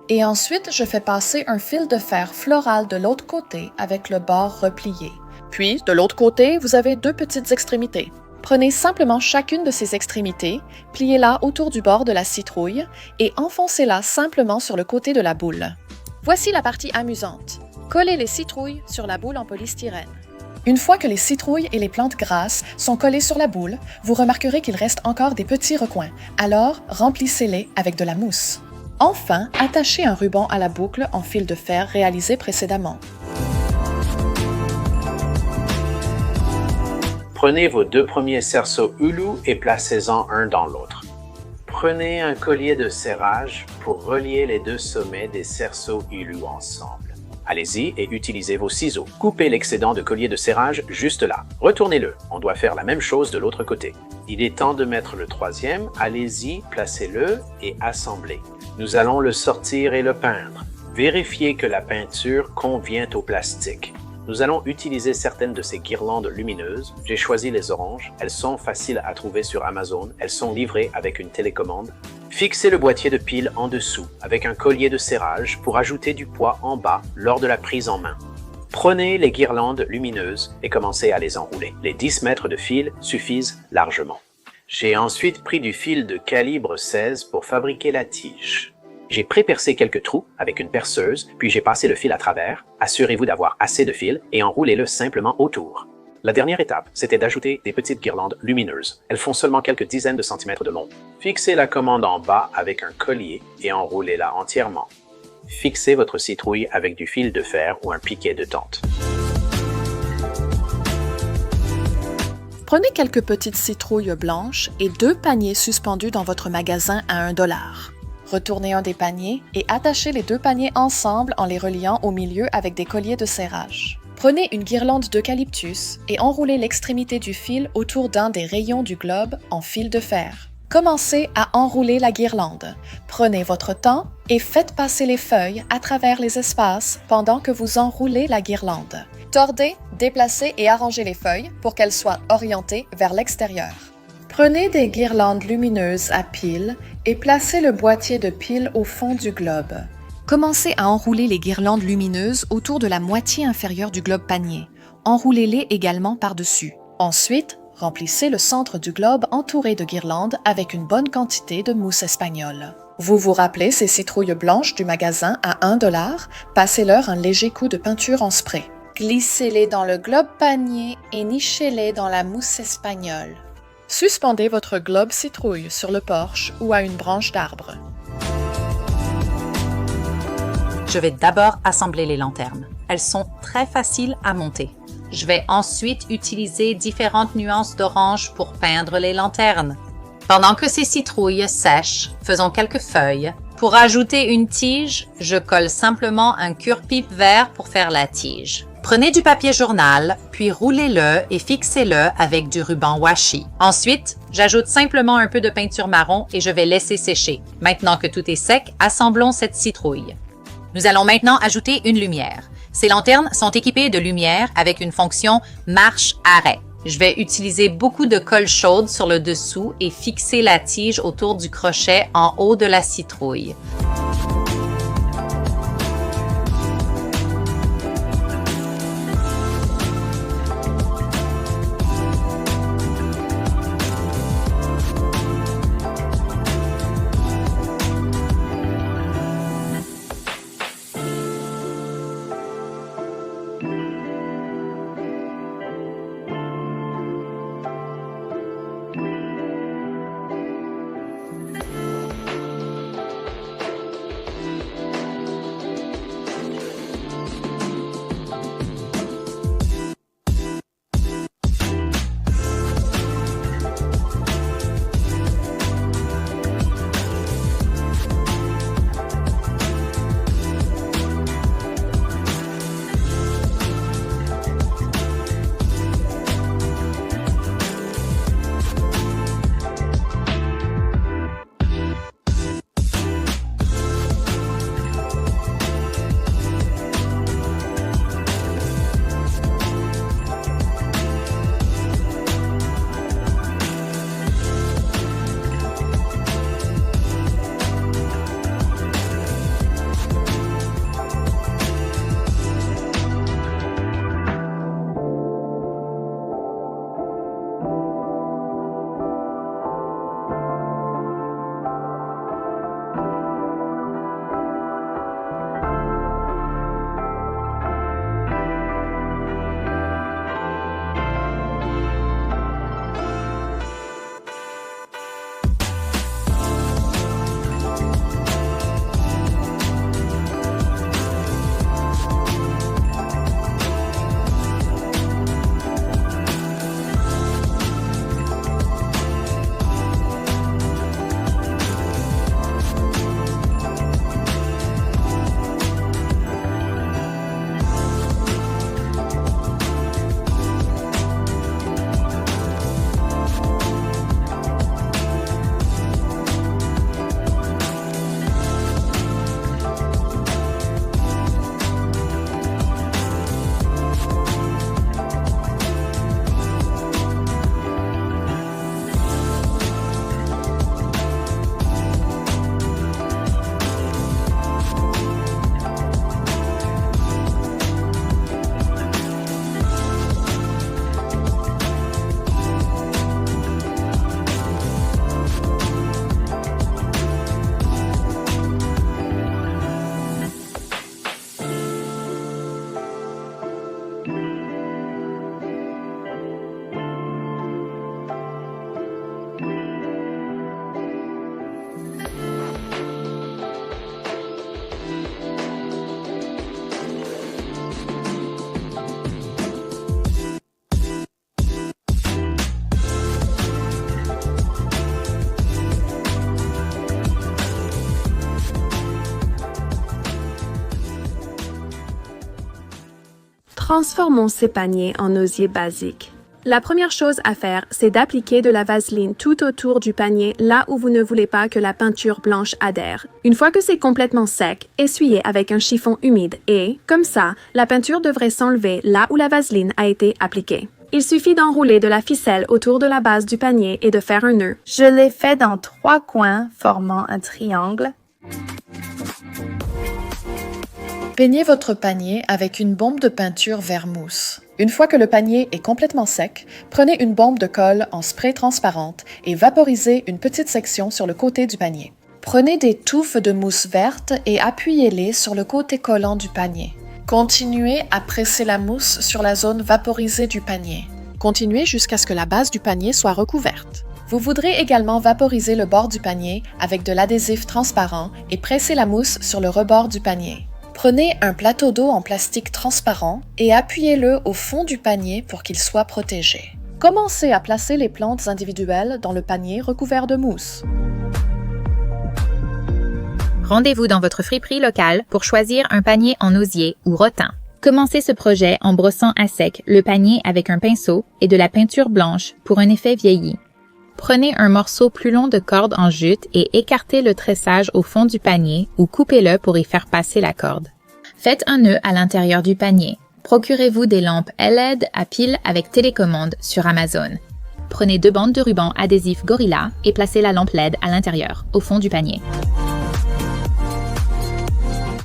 Et ensuite, je fais passer un fil de fer floral de l'autre côté avec le bord replié. Puis, de l'autre côté, vous avez 2 petites extrémités. Prenez simplement chacune de ces extrémités, pliez-la autour du bord de la citrouille et enfoncez-la simplement sur le côté de la boule. Voici la partie amusante. Collez les citrouilles sur la boule en polystyrène. Une fois que les citrouilles et les plantes grasses sont collées sur la boule, vous remarquerez qu'il reste encore des petits recoins. Alors, remplissez-les avec de la mousse. Enfin, attachez un ruban à la boucle en fil de fer réalisé précédemment. Prenez vos 2 premiers cerceaux Hulu et placez-en un dans l'autre. Prenez un collier de serrage pour relier les 2 sommets des cerceaux Hulu ensemble. Allez-y et utilisez vos ciseaux. Coupez l'excédent de collier de serrage juste là. Retournez-le. On doit faire la même chose de l'autre côté. Il est temps de mettre le 3e. Allez-y, placez-le et assemblez. Nous allons le sortir et le peindre. Vérifiez que la peinture convient au plastique. Nous allons utiliser certaines de ces guirlandes lumineuses. J'ai choisi les oranges. Elles sont faciles à trouver sur Amazon. Elles sont livrées avec une télécommande. Fixez le boîtier de pile en dessous avec un collier de serrage pour ajouter du poids en bas lors de la prise en main. Prenez les guirlandes lumineuses et commencez à les enrouler. Les 10 mètres de fil suffisent largement. J'ai ensuite pris du fil de calibre 16 pour fabriquer la tige. J'ai pré-percé quelques trous avec une perceuse, puis j'ai passé le fil à travers. Assurez-vous d'avoir assez de fil et enroulez-le simplement autour. La dernière étape, c'était d'ajouter des petites guirlandes lumineuses. Elles font seulement quelques dizaines de centimètres de long. Fixez la commande en bas avec un collier et enroulez-la entièrement. Fixez votre citrouille avec du fil de fer ou un piquet de tente. Prenez quelques petites citrouilles blanches et 2 paniers suspendus dans votre magasin à $1. Retournez un des paniers et attachez les 2 paniers ensemble en les reliant au milieu avec des colliers de serrage. Prenez une guirlande d'eucalyptus et enroulez l'extrémité du fil autour d'un des rayons du globe en fil de fer. Commencez à enrouler la guirlande. Prenez votre temps et faites passer les feuilles à travers les espaces pendant que vous enroulez la guirlande. Tordez, déplacez et arrangez les feuilles pour qu'elles soient orientées vers l'extérieur. Prenez des guirlandes lumineuses à piles et placez le boîtier de piles au fond du globe. Commencez à enrouler les guirlandes lumineuses autour de la moitié inférieure du globe panier. Enroulez-les également par-dessus. Ensuite, remplissez le centre du globe entouré de guirlandes avec une bonne quantité de mousse espagnole. Vous vous rappelez ces citrouilles blanches du magasin à $1? Passez-leur un léger coup de peinture en spray. Glissez-les dans le globe panier et nichez-les dans la mousse espagnole. Suspendez votre globe citrouille sur le porche ou à une branche d'arbre. Je vais d'abord assembler les lanternes. Elles sont très faciles à monter. Je vais ensuite utiliser différentes nuances d'orange pour peindre les lanternes. Pendant que ces citrouilles sèchent, faisons quelques feuilles. Pour ajouter une tige, je colle simplement un cure-pipe vert pour faire la tige. Prenez du papier journal, puis roulez-le et fixez-le avec du ruban washi. Ensuite, j'ajoute simplement un peu de peinture marron et je vais laisser sécher. Maintenant que tout est sec, assemblons cette citrouille. Nous allons maintenant ajouter une lumière. Ces lanternes sont équipées de lumière avec une fonction marche-arrêt. Je vais utiliser beaucoup de colle chaude sur le dessous et fixer la tige autour du crochet en haut de la citrouille. Transformons ces paniers en osier basique. La première chose à faire, c'est d'appliquer de la vaseline tout autour du panier là où vous ne voulez pas que la peinture blanche adhère. Une fois que c'est complètement sec, essuyez avec un chiffon humide et, comme ça, la peinture devrait s'enlever là où la vaseline a été appliquée. Il suffit d'enrouler de la ficelle autour de la base du panier et de faire un nœud. Je l'ai fait dans 3 coins formant un triangle. Peignez votre panier avec une bombe de peinture vert mousse. Une fois que le panier est complètement sec, prenez une bombe de colle en spray transparente et vaporisez une petite section sur le côté du panier. Prenez des touffes de mousse verte et appuyez-les sur le côté collant du panier. Continuez à presser la mousse sur la zone vaporisée du panier. Continuez jusqu'à ce que la base du panier soit recouverte. Vous voudrez également vaporiser le bord du panier avec de l'adhésif transparent et presser la mousse sur le rebord du panier. Prenez un plateau d'eau en plastique transparent et appuyez-le au fond du panier pour qu'il soit protégé. Commencez à placer les plantes individuelles dans le panier recouvert de mousse. Rendez-vous dans votre friperie locale pour choisir un panier en osier ou rotin. Commencez ce projet en brossant à sec le panier avec un pinceau et de la peinture blanche pour un effet vieilli. Prenez un morceau plus long de corde en jute et écartez le tressage au fond du panier ou coupez-le pour y faire passer la corde. Faites un nœud à l'intérieur du panier. Procurez-vous des lampes LED à pile avec télécommande sur Amazon. Prenez 2 bandes de ruban adhésif Gorilla et placez la lampe LED à l'intérieur, au fond du panier.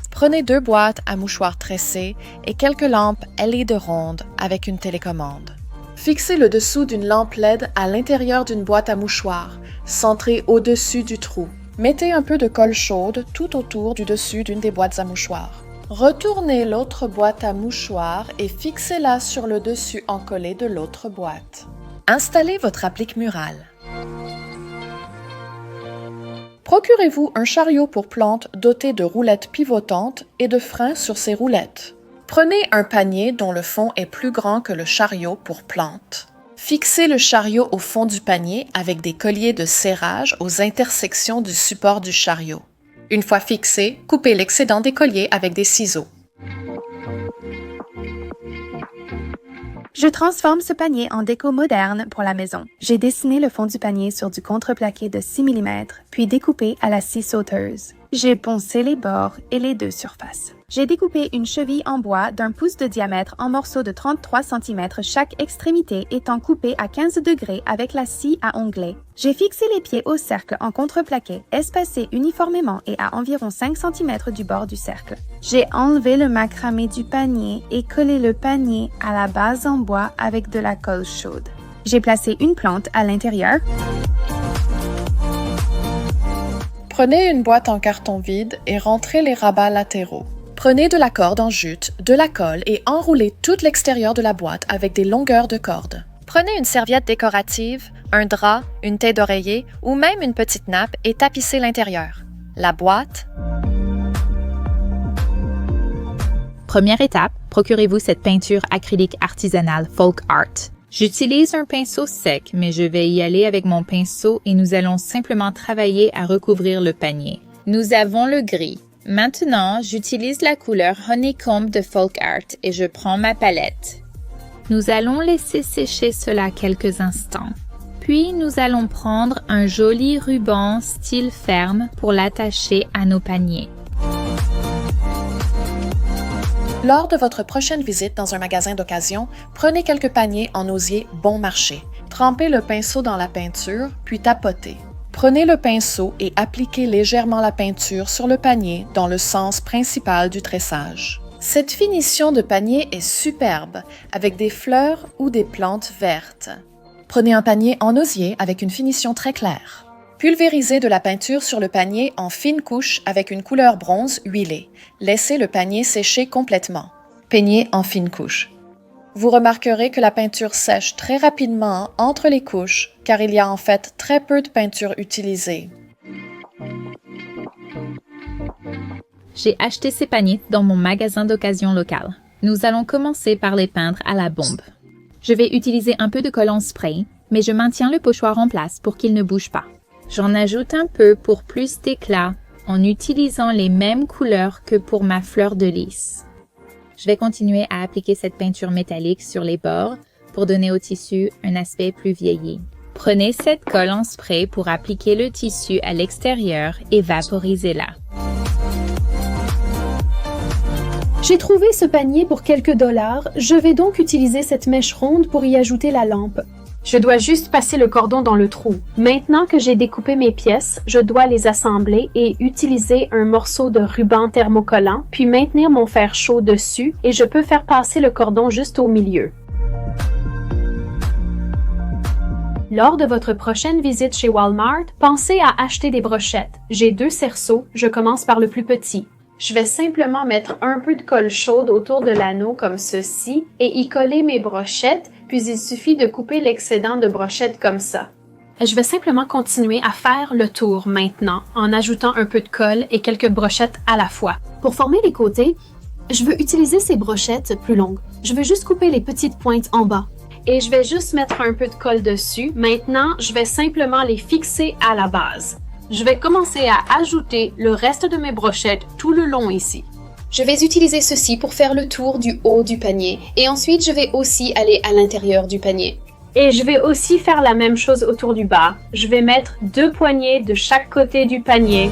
Prenez 2 boîtes à mouchoirs tressés et quelques lampes LED rondes avec une télécommande. Fixez le dessous d'une lampe LED à l'intérieur d'une boîte à mouchoirs, centrée au-dessus du trou. Mettez un peu de colle chaude tout autour du dessus d'une des boîtes à mouchoirs. Retournez l'autre boîte à mouchoirs et fixez-la sur le dessus encollé de l'autre boîte. Installez votre applique murale. Procurez-vous un chariot pour plantes doté de roulettes pivotantes et de freins sur ces roulettes. Prenez un panier dont le fond est plus grand que le chariot pour plantes. Fixez le chariot au fond du panier avec des colliers de serrage aux intersections du support du chariot. Une fois fixé, coupez l'excédent des colliers avec des ciseaux. Je transforme ce panier en déco moderne pour la maison. J'ai dessiné le fond du panier sur du contreplaqué de 6 mm, puis découpé à la scie sauteuse. J'ai poncé les bords et les 2 surfaces. J'ai découpé une cheville en bois d'1 pouce de diamètre en morceaux de 33 cm, chaque extrémité étant coupée à 15 degrés avec la scie à onglet. J'ai fixé les pieds au cercle en contreplaqué, espacés uniformément et à environ 5 cm du bord du cercle. J'ai enlevé le macramé du panier et collé le panier à la base en bois avec de la colle chaude. J'ai placé une plante à l'intérieur. Prenez une boîte en carton vide et rentrez les rabats latéraux. Prenez de la corde en jute, de la colle et enroulez tout l'extérieur de la boîte avec des longueurs de corde. Prenez une serviette décorative, un drap, une taie d'oreiller ou même une petite nappe et tapissez l'intérieur. La boîte. Première étape, procurez-vous cette peinture acrylique artisanale Folk Art. J'utilise un pinceau sec, mais je vais y aller avec mon pinceau et nous allons simplement travailler à recouvrir le panier. Nous avons le gris. Maintenant, j'utilise la couleur Honeycomb de Folk Art et je prends ma palette. Nous allons laisser sécher cela quelques instants. Puis, nous allons prendre un joli ruban style ferme pour l'attacher à nos paniers. Lors de votre prochaine visite dans un magasin d'occasion, prenez quelques paniers en osier bon marché. Trempez le pinceau dans la peinture, puis tapotez. Prenez le pinceau et appliquez légèrement la peinture sur le panier dans le sens principal du tressage. Cette finition de panier est superbe, avec des fleurs ou des plantes vertes. Prenez un panier en osier avec une finition très claire. Pulvérisez de la peinture sur le panier en fines couches avec une couleur bronze huilée. Laissez le panier sécher complètement. Peignez en fines couches. Vous remarquerez que la peinture sèche très rapidement entre les couches, car il y a en fait très peu de peinture utilisée. J'ai acheté ces paniers dans mon magasin d'occasion local. Nous allons commencer par les peindre à la bombe. Je vais utiliser un peu de colle en spray, mais je maintiens le pochoir en place pour qu'il ne bouge pas. J'en ajoute un peu pour plus d'éclat en utilisant les mêmes couleurs que pour ma fleur de lys. Je vais continuer à appliquer cette peinture métallique sur les bords pour donner au tissu un aspect plus vieilli. Prenez cette colle en spray pour appliquer le tissu à l'extérieur et vaporisez-la. J'ai trouvé ce panier pour quelques dollars. Je vais donc utiliser cette mèche ronde pour y ajouter la lampe. Je dois juste passer le cordon dans le trou. Maintenant que j'ai découpé mes pièces, je dois les assembler et utiliser un morceau de ruban thermocollant, puis maintenir mon fer chaud dessus et je peux faire passer le cordon juste au milieu. Lors de votre prochaine visite chez Walmart, pensez à acheter des brochettes. J'ai 2 cerceaux, je commence par le plus petit. Je vais simplement mettre un peu de colle chaude autour de l'anneau comme ceci et y coller mes brochettes, puis il suffit de couper l'excédent de brochettes comme ça. Je vais simplement continuer à faire le tour maintenant en ajoutant un peu de colle et quelques brochettes à la fois. Pour former les côtés, je veux utiliser ces brochettes plus longues. Je veux juste couper les petites pointes en bas. Et je vais juste mettre un peu de colle dessus. Maintenant, je vais simplement les fixer à la base. Je vais commencer à ajouter le reste de mes brochettes tout le long ici. Je vais utiliser ceci pour faire le tour du haut du panier et ensuite je vais aussi aller à l'intérieur du panier. Et je vais aussi faire la même chose autour du bas. Je vais mettre 2 poignées de chaque côté du panier.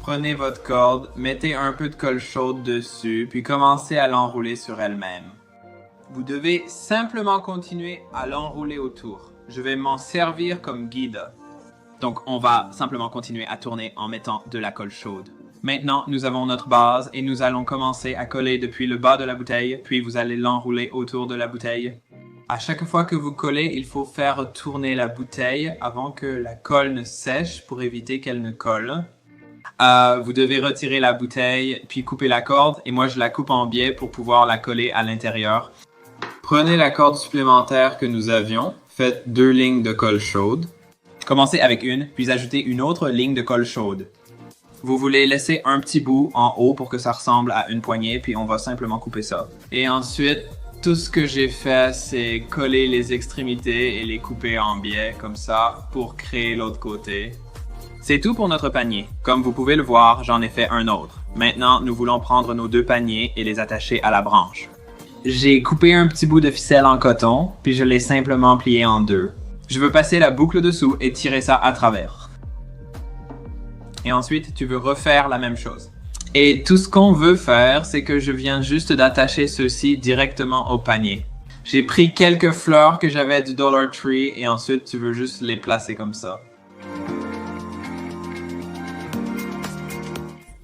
Prenez votre corde, mettez un peu de colle chaude dessus, puis commencez à l'enrouler sur elle-même. Vous devez simplement continuer à l'enrouler autour. Je vais m'en servir comme guide. Donc, on va simplement continuer à tourner en mettant de la colle chaude. Maintenant, nous avons notre base et nous allons commencer à coller depuis le bas de la bouteille, puis vous allez l'enrouler autour de la bouteille. À chaque fois que vous collez, il faut faire tourner la bouteille avant que la colle ne sèche pour éviter qu'elle ne colle. Vous devez retirer la bouteille, puis couper la corde, et moi je la coupe en biais pour pouvoir la coller à l'intérieur. Prenez la corde supplémentaire que nous avions, faites 2 lignes de colle chaude. Commencez avec une, puis ajoutez une autre ligne de colle chaude. Vous voulez laisser un petit bout en haut pour que ça ressemble à une poignée, puis on va simplement couper ça. Et ensuite, tout ce que j'ai fait, c'est coller les extrémités et les couper en biais, comme ça, pour créer l'autre côté. C'est tout pour notre panier. Comme vous pouvez le voir, j'en ai fait un autre. Maintenant, nous voulons prendre nos 2 paniers et les attacher à la branche. J'ai coupé un petit bout de ficelle en coton, puis je l'ai simplement plié en 2. Je veux passer la boucle dessous et tirer ça à travers. Et ensuite, tu veux refaire la même chose. Et tout ce qu'on veut faire, c'est que je viens juste d'attacher ceci directement au panier. J'ai pris quelques fleurs que j'avais du Dollar Tree et ensuite tu veux juste les placer comme ça.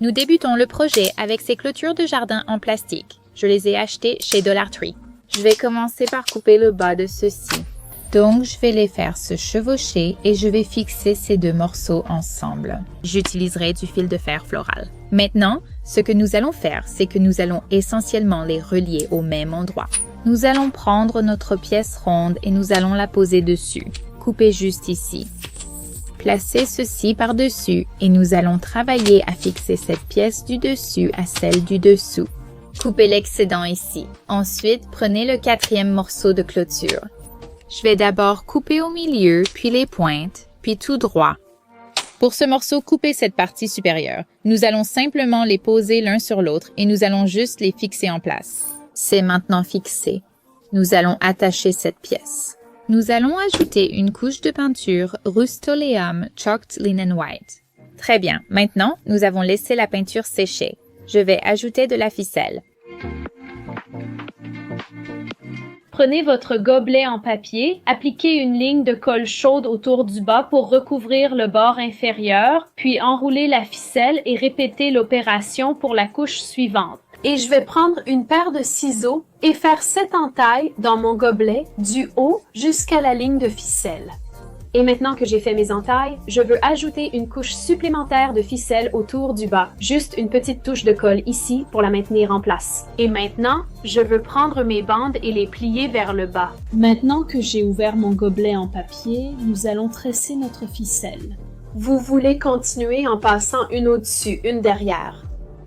Nous débutons le projet avec ces clôtures de jardin en plastique. Je les ai achetées chez Dollar Tree. Je vais commencer par couper le bas de ceux-ci. Donc, je vais les faire se chevaucher et je vais fixer ces 2 morceaux ensemble. J'utiliserai du fil de fer floral. Maintenant, ce que nous allons faire, c'est que nous allons essentiellement les relier au même endroit. Nous allons prendre notre pièce ronde et nous allons la poser dessus. Coupez juste ici. Placez ceci par-dessus et nous allons travailler à fixer cette pièce du dessus à celle du dessous. Coupez l'excédent ici. Ensuite, prenez le 4e morceau de clôture. Je vais d'abord couper au milieu, puis les pointes, puis tout droit. Pour ce morceau, coupez cette partie supérieure. Nous allons simplement les poser l'un sur l'autre et nous allons juste les fixer en place. C'est maintenant fixé. Nous allons attacher cette pièce. Nous allons ajouter une couche de peinture Rust-Oleum Chalked Linen White. Très bien. Maintenant, nous avons laissé la peinture sécher. Je vais ajouter de la ficelle. Prenez votre gobelet en papier, appliquez une ligne de colle chaude autour du bas pour recouvrir le bord inférieur, puis enroulez la ficelle et répétez l'opération pour la couche suivante. Et je vais prendre une paire de ciseaux et faire 7 entailles dans mon gobelet du haut jusqu'à la ligne de ficelle. Et maintenant que j'ai fait mes entailles, je veux ajouter une couche supplémentaire de ficelle autour du bas. Juste une petite touche de colle ici pour la maintenir en place. Et maintenant, je veux prendre mes bandes et les plier vers le bas. Maintenant que j'ai ouvert mon gobelet en papier, nous allons tresser notre ficelle. Vous voulez continuer en passant une au-dessus, une derrière.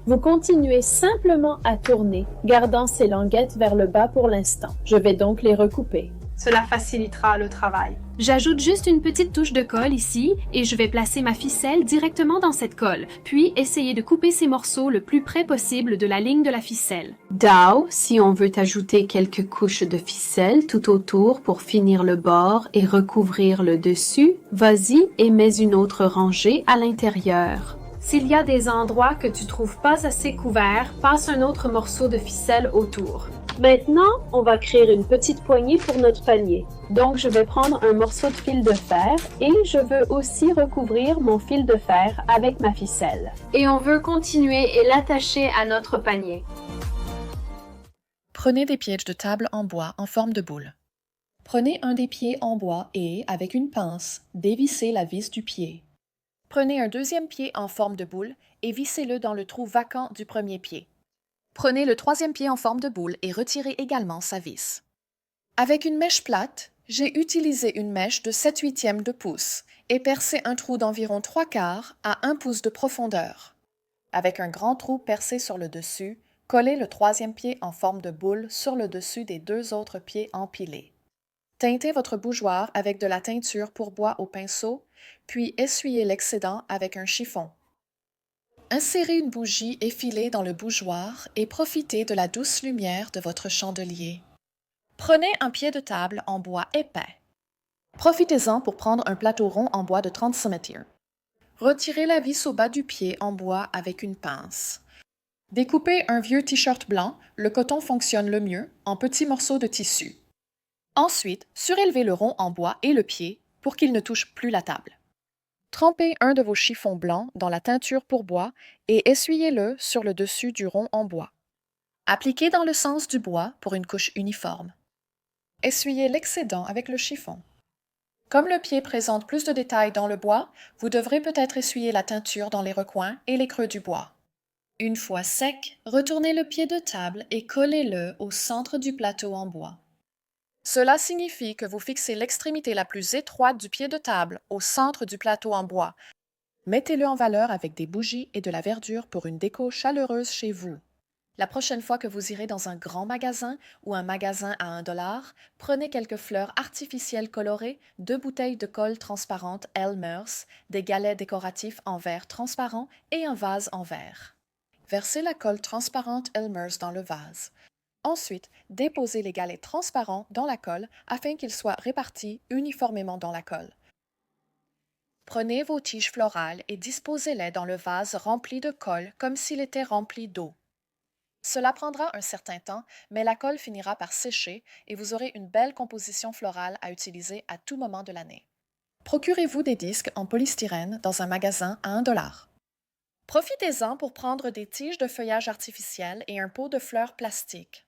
Vous continuez simplement à tourner, gardant ces languettes vers le bas pour l'instant. Je vais donc les recouper. Cela facilitera le travail. J'ajoute juste une petite touche de colle ici et je vais placer ma ficelle directement dans cette colle, puis essayer de couper ces morceaux le plus près possible de la ligne de la ficelle. Dao, si on veut ajouter quelques couches de ficelle tout autour pour finir le bord et recouvrir le dessus, vas-y et mets une autre rangée à l'intérieur. S'il y a des endroits que tu trouves pas assez couverts, passe un autre morceau de ficelle autour. Maintenant, on va créer une petite poignée pour notre panier. Donc, je vais prendre un morceau de fil de fer et je veux aussi recouvrir mon fil de fer avec ma ficelle. Et on veut continuer et l'attacher à notre panier. Prenez des pièges de table en bois en forme de boule. Prenez un des pieds en bois et, avec une pince, dévissez la vis du pied. Prenez un deuxième pied en forme de boule et vissez-le dans le trou vacant du premier pied. Prenez le troisième pied en forme de boule et retirez également sa vis. Avec une mèche plate, j'ai utilisé une mèche de 7/8 de pouce et percé un trou d'environ 3/4 à 1 pouce de profondeur. Avec un grand trou percé sur le dessus, collez le troisième pied en forme de boule sur le dessus des 2 autres pieds empilés. Teintez votre bougeoir avec de la teinture pour bois au pinceau, puis essuyez l'excédent avec un chiffon. Insérez une bougie effilée dans le bougeoir et profitez de la douce lumière de votre chandelier. Prenez un pied de table en bois épais. Profitez-en pour prendre un plateau rond en bois de 30 cm. Retirez la vis au bas du pied en bois avec une pince. Découpez un vieux t-shirt blanc, le coton fonctionne le mieux, en petits morceaux de tissu. Ensuite, surélevez le rond en bois et le pied pour qu'il ne touche plus la table. Trempez un de vos chiffons blancs dans la teinture pour bois et essuyez-le sur le dessus du rond en bois. Appliquez dans le sens du bois pour une couche uniforme. Essuyez l'excédent avec le chiffon. Comme le pied présente plus de détails dans le bois, vous devrez peut-être essuyer la teinture dans les recoins et les creux du bois. Une fois sec, retournez le pied de table et collez-le au centre du plateau en bois. Cela signifie que vous fixez l'extrémité la plus étroite du pied de table au centre du plateau en bois. Mettez-le en valeur avec des bougies et de la verdure pour une déco chaleureuse chez vous. La prochaine fois que vous irez dans un grand magasin ou un magasin à 1 $, prenez quelques fleurs artificielles colorées, 2 bouteilles de colle transparente Elmer's, des galets décoratifs en verre transparent et un vase en verre. Versez la colle transparente Elmer's dans le vase. Ensuite, déposez les galets transparents dans la colle afin qu'ils soient répartis uniformément dans la colle. Prenez vos tiges florales et disposez-les dans le vase rempli de colle comme s'il était rempli d'eau. Cela prendra un certain temps, mais la colle finira par sécher et vous aurez une belle composition florale à utiliser à tout moment de l'année. Procurez-vous des disques en polystyrène dans un magasin à 1 $. Profitez-en pour prendre des tiges de feuillage artificiel et un pot de fleurs plastiques.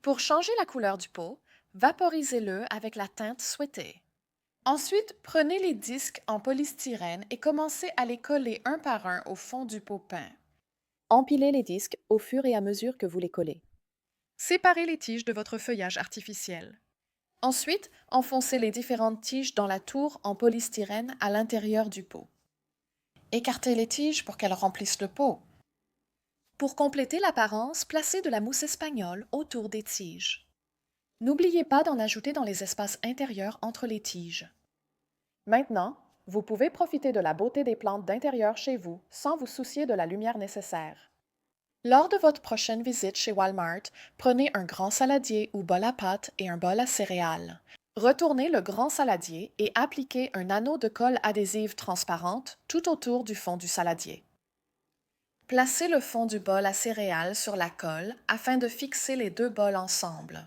Pour changer la couleur du pot, vaporisez-le avec la teinte souhaitée. Ensuite, prenez les disques en polystyrène et commencez à les coller un par un au fond du pot peint. Empilez les disques au fur et à mesure que vous les collez. Séparez les tiges de votre feuillage artificiel. Ensuite, enfoncez les différentes tiges dans la tour en polystyrène à l'intérieur du pot. Écartez les tiges pour qu'elles remplissent le pot. Pour compléter l'apparence, placez de la mousse espagnole autour des tiges. N'oubliez pas d'en ajouter dans les espaces intérieurs entre les tiges. Maintenant, vous pouvez profiter de la beauté des plantes d'intérieur chez vous sans vous soucier de la lumière nécessaire. Lors de votre prochaine visite chez Walmart, prenez un grand saladier ou bol à pâtes et un bol à céréales. Retournez le grand saladier et appliquez un anneau de colle adhésive transparente tout autour du fond du saladier. Placez le fond du bol à céréales sur la colle afin de fixer les 2 bols ensemble.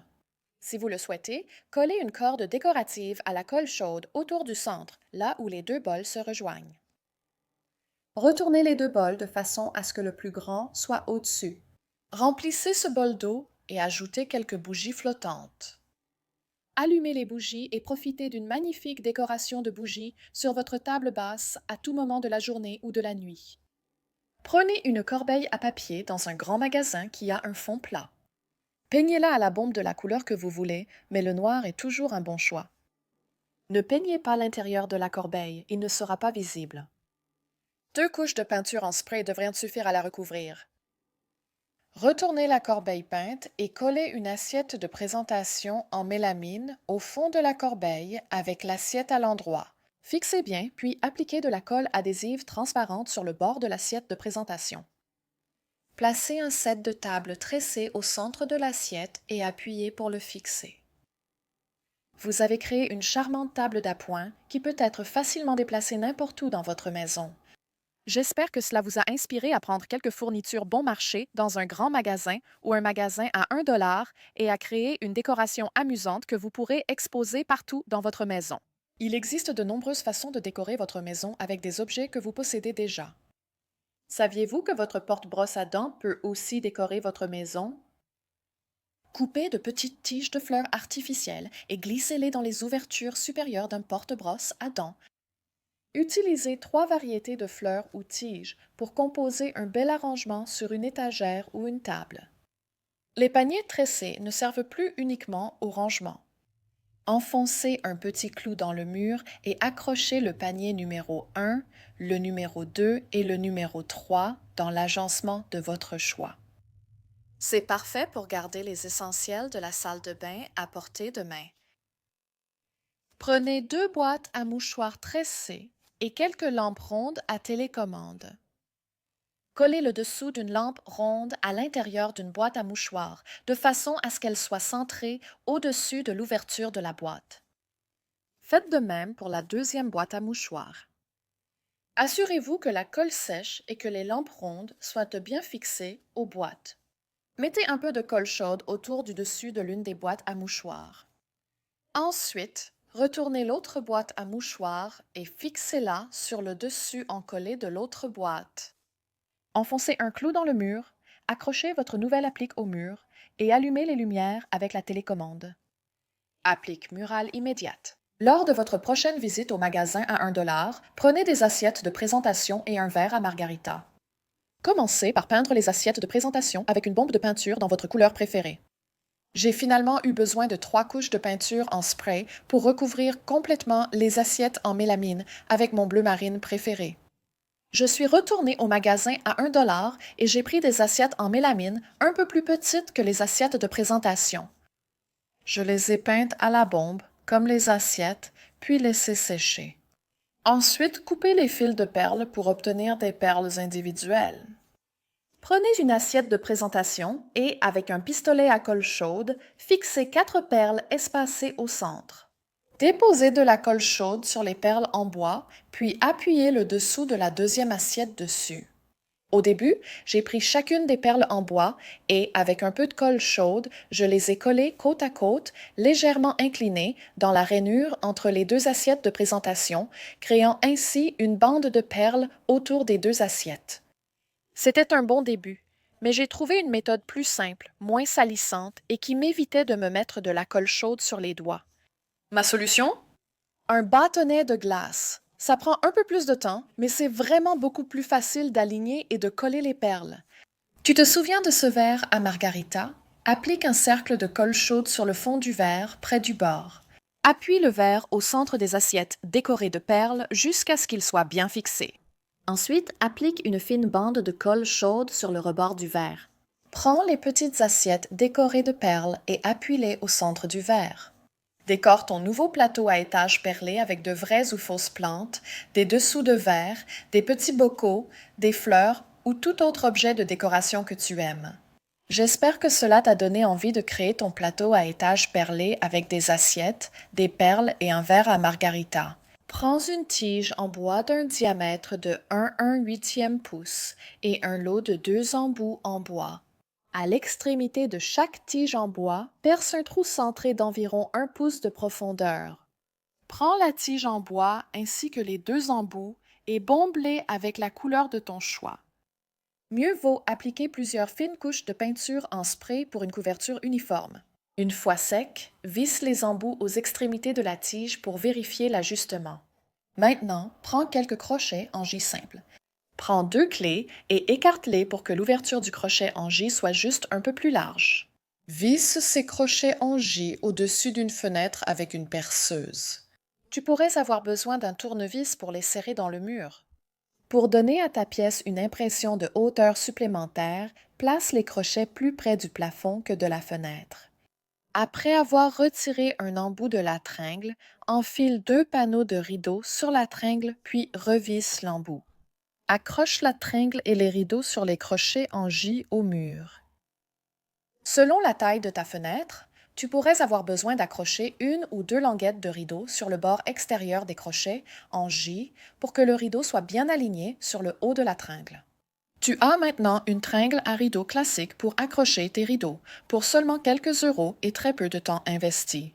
Si vous le souhaitez, collez une corde décorative à la colle chaude autour du centre, là où les 2 bols se rejoignent. Retournez les 2 bols de façon à ce que le plus grand soit au-dessus. Remplissez ce bol d'eau et ajoutez quelques bougies flottantes. Allumez les bougies et profitez d'une magnifique décoration de bougies sur votre table basse à tout moment de la journée ou de la nuit. Prenez une corbeille à papier dans un grand magasin qui a un fond plat. Peignez-la à la bombe de la couleur que vous voulez, mais le noir est toujours un bon choix. Ne peignez pas l'intérieur de la corbeille, il ne sera pas visible. 2 couches de peinture en spray devraient suffire à la recouvrir. Retournez la corbeille peinte et collez une assiette de présentation en mélamine au fond de la corbeille avec l'assiette à l'endroit. Fixez bien, puis appliquez de la colle adhésive transparente sur le bord de l'assiette de présentation. Placez un set de table tressé au centre de l'assiette et appuyez pour le fixer. Vous avez créé une charmante table d'appoint qui peut être facilement déplacée n'importe où dans votre maison. J'espère que cela vous a inspiré à prendre quelques fournitures bon marché dans un grand magasin ou un magasin à 1 $ et à créer une décoration amusante que vous pourrez exposer partout dans votre maison. Il existe de nombreuses façons de décorer votre maison avec des objets que vous possédez déjà. Saviez-vous que votre porte-brosse à dents peut aussi décorer votre maison? Coupez de petites tiges de fleurs artificielles et glissez-les dans les ouvertures supérieures d'un porte-brosse à dents. Utilisez 3 variétés de fleurs ou tiges pour composer un bel arrangement sur une étagère ou une table. Les paniers tressés ne servent plus uniquement au rangement. Enfoncez un petit clou dans le mur et accrochez le panier numéro 1, le numéro 2 et le numéro 3 dans l'agencement de votre choix. C'est parfait pour garder les essentiels de la salle de bain à portée de main. Prenez 2 boîtes à mouchoirs tressés et quelques lampes rondes à télécommande. Collez le dessous d'une lampe ronde à l'intérieur d'une boîte à mouchoirs, de façon à ce qu'elle soit centrée au-dessus de l'ouverture de la boîte. Faites de même pour la deuxième boîte à mouchoirs. Assurez-vous que la colle sèche et que les lampes rondes soient bien fixées aux boîtes. Mettez un peu de colle chaude autour du dessus de l'une des boîtes à mouchoirs. Ensuite, retournez l'autre boîte à mouchoirs et fixez-la sur le dessus encollé de l'autre boîte. Enfoncez un clou dans le mur, accrochez votre nouvelle applique au mur et allumez les lumières avec la télécommande. Applique murale immédiate. Lors de votre prochaine visite au magasin à 1 $, prenez des assiettes de présentation et un verre à margarita. Commencez par peindre les assiettes de présentation avec une bombe de peinture dans votre couleur préférée. J'ai finalement eu besoin de 3 couches de peinture en spray pour recouvrir complètement les assiettes en mélamine avec mon bleu marine préféré. Je suis retournée au magasin à 1 $ et j'ai pris des assiettes en mélamine un peu plus petites que les assiettes de présentation. Je les ai peintes à la bombe, comme les assiettes, puis laissées sécher. Ensuite, coupez les fils de perles pour obtenir des perles individuelles. Prenez une assiette de présentation et, avec un pistolet à colle chaude, fixez 4 perles espacées au centre. Déposez de la colle chaude sur les perles en bois, puis appuyez le dessous de la deuxième assiette dessus. Au début, j'ai pris chacune des perles en bois et, avec un peu de colle chaude, je les ai collées côte à côte, légèrement inclinées, dans la rainure entre les 2 assiettes de présentation, créant ainsi une bande de perles autour des 2 assiettes. C'était un bon début, mais j'ai trouvé une méthode plus simple, moins salissante et qui m'évitait de me mettre de la colle chaude sur les doigts. Ma solution? Un bâtonnet de glace. Ça prend un peu plus de temps, mais c'est vraiment beaucoup plus facile d'aligner et de coller les perles. Tu te souviens de ce verre à margarita? Applique un cercle de colle chaude sur le fond du verre, près du bord. Appuie le verre au centre des assiettes décorées de perles jusqu'à ce qu'il soit bien fixé. Ensuite, applique une fine bande de colle chaude sur le rebord du verre. Prends les petites assiettes décorées de perles et appuie-les au centre du verre. Décore ton nouveau plateau à étages perlés avec de vraies ou fausses plantes, des dessous de verre, des petits bocaux, des fleurs ou tout autre objet de décoration que tu aimes. J'espère que cela t'a donné envie de créer ton plateau à étages perlés avec des assiettes, des perles et un verre à margarita. Prends une tige en bois d'un diamètre de 1/8 pouce et un lot de 2 embouts en bois. À l'extrémité de chaque tige en bois, perce un trou centré d'environ 1 pouce de profondeur. Prends la tige en bois ainsi que les 2 embouts et bombe-les avec la couleur de ton choix. Mieux vaut appliquer plusieurs fines couches de peinture en spray pour une couverture uniforme. Une fois sec, visse les embouts aux extrémités de la tige pour vérifier l'ajustement. Maintenant, prends quelques crochets en J simple. Prends 2 clés et écarte-les pour que l'ouverture du crochet en J soit juste un peu plus large. Visse ces crochets en J au-dessus d'une fenêtre avec une perceuse. Tu pourrais avoir besoin d'un tournevis pour les serrer dans le mur. Pour donner à ta pièce une impression de hauteur supplémentaire, place les crochets plus près du plafond que de la fenêtre. Après avoir retiré un embout de la tringle, enfile 2 panneaux de rideaux sur la tringle puis revisse l'embout. Accroche la tringle et les rideaux sur les crochets en J au mur. Selon la taille de ta fenêtre, tu pourrais avoir besoin d'accrocher 1 ou 2 languettes de rideau sur le bord extérieur des crochets en J pour que le rideau soit bien aligné sur le haut de la tringle. Tu as maintenant une tringle à rideau classique pour accrocher tes rideaux, pour seulement quelques euros et très peu de temps investi.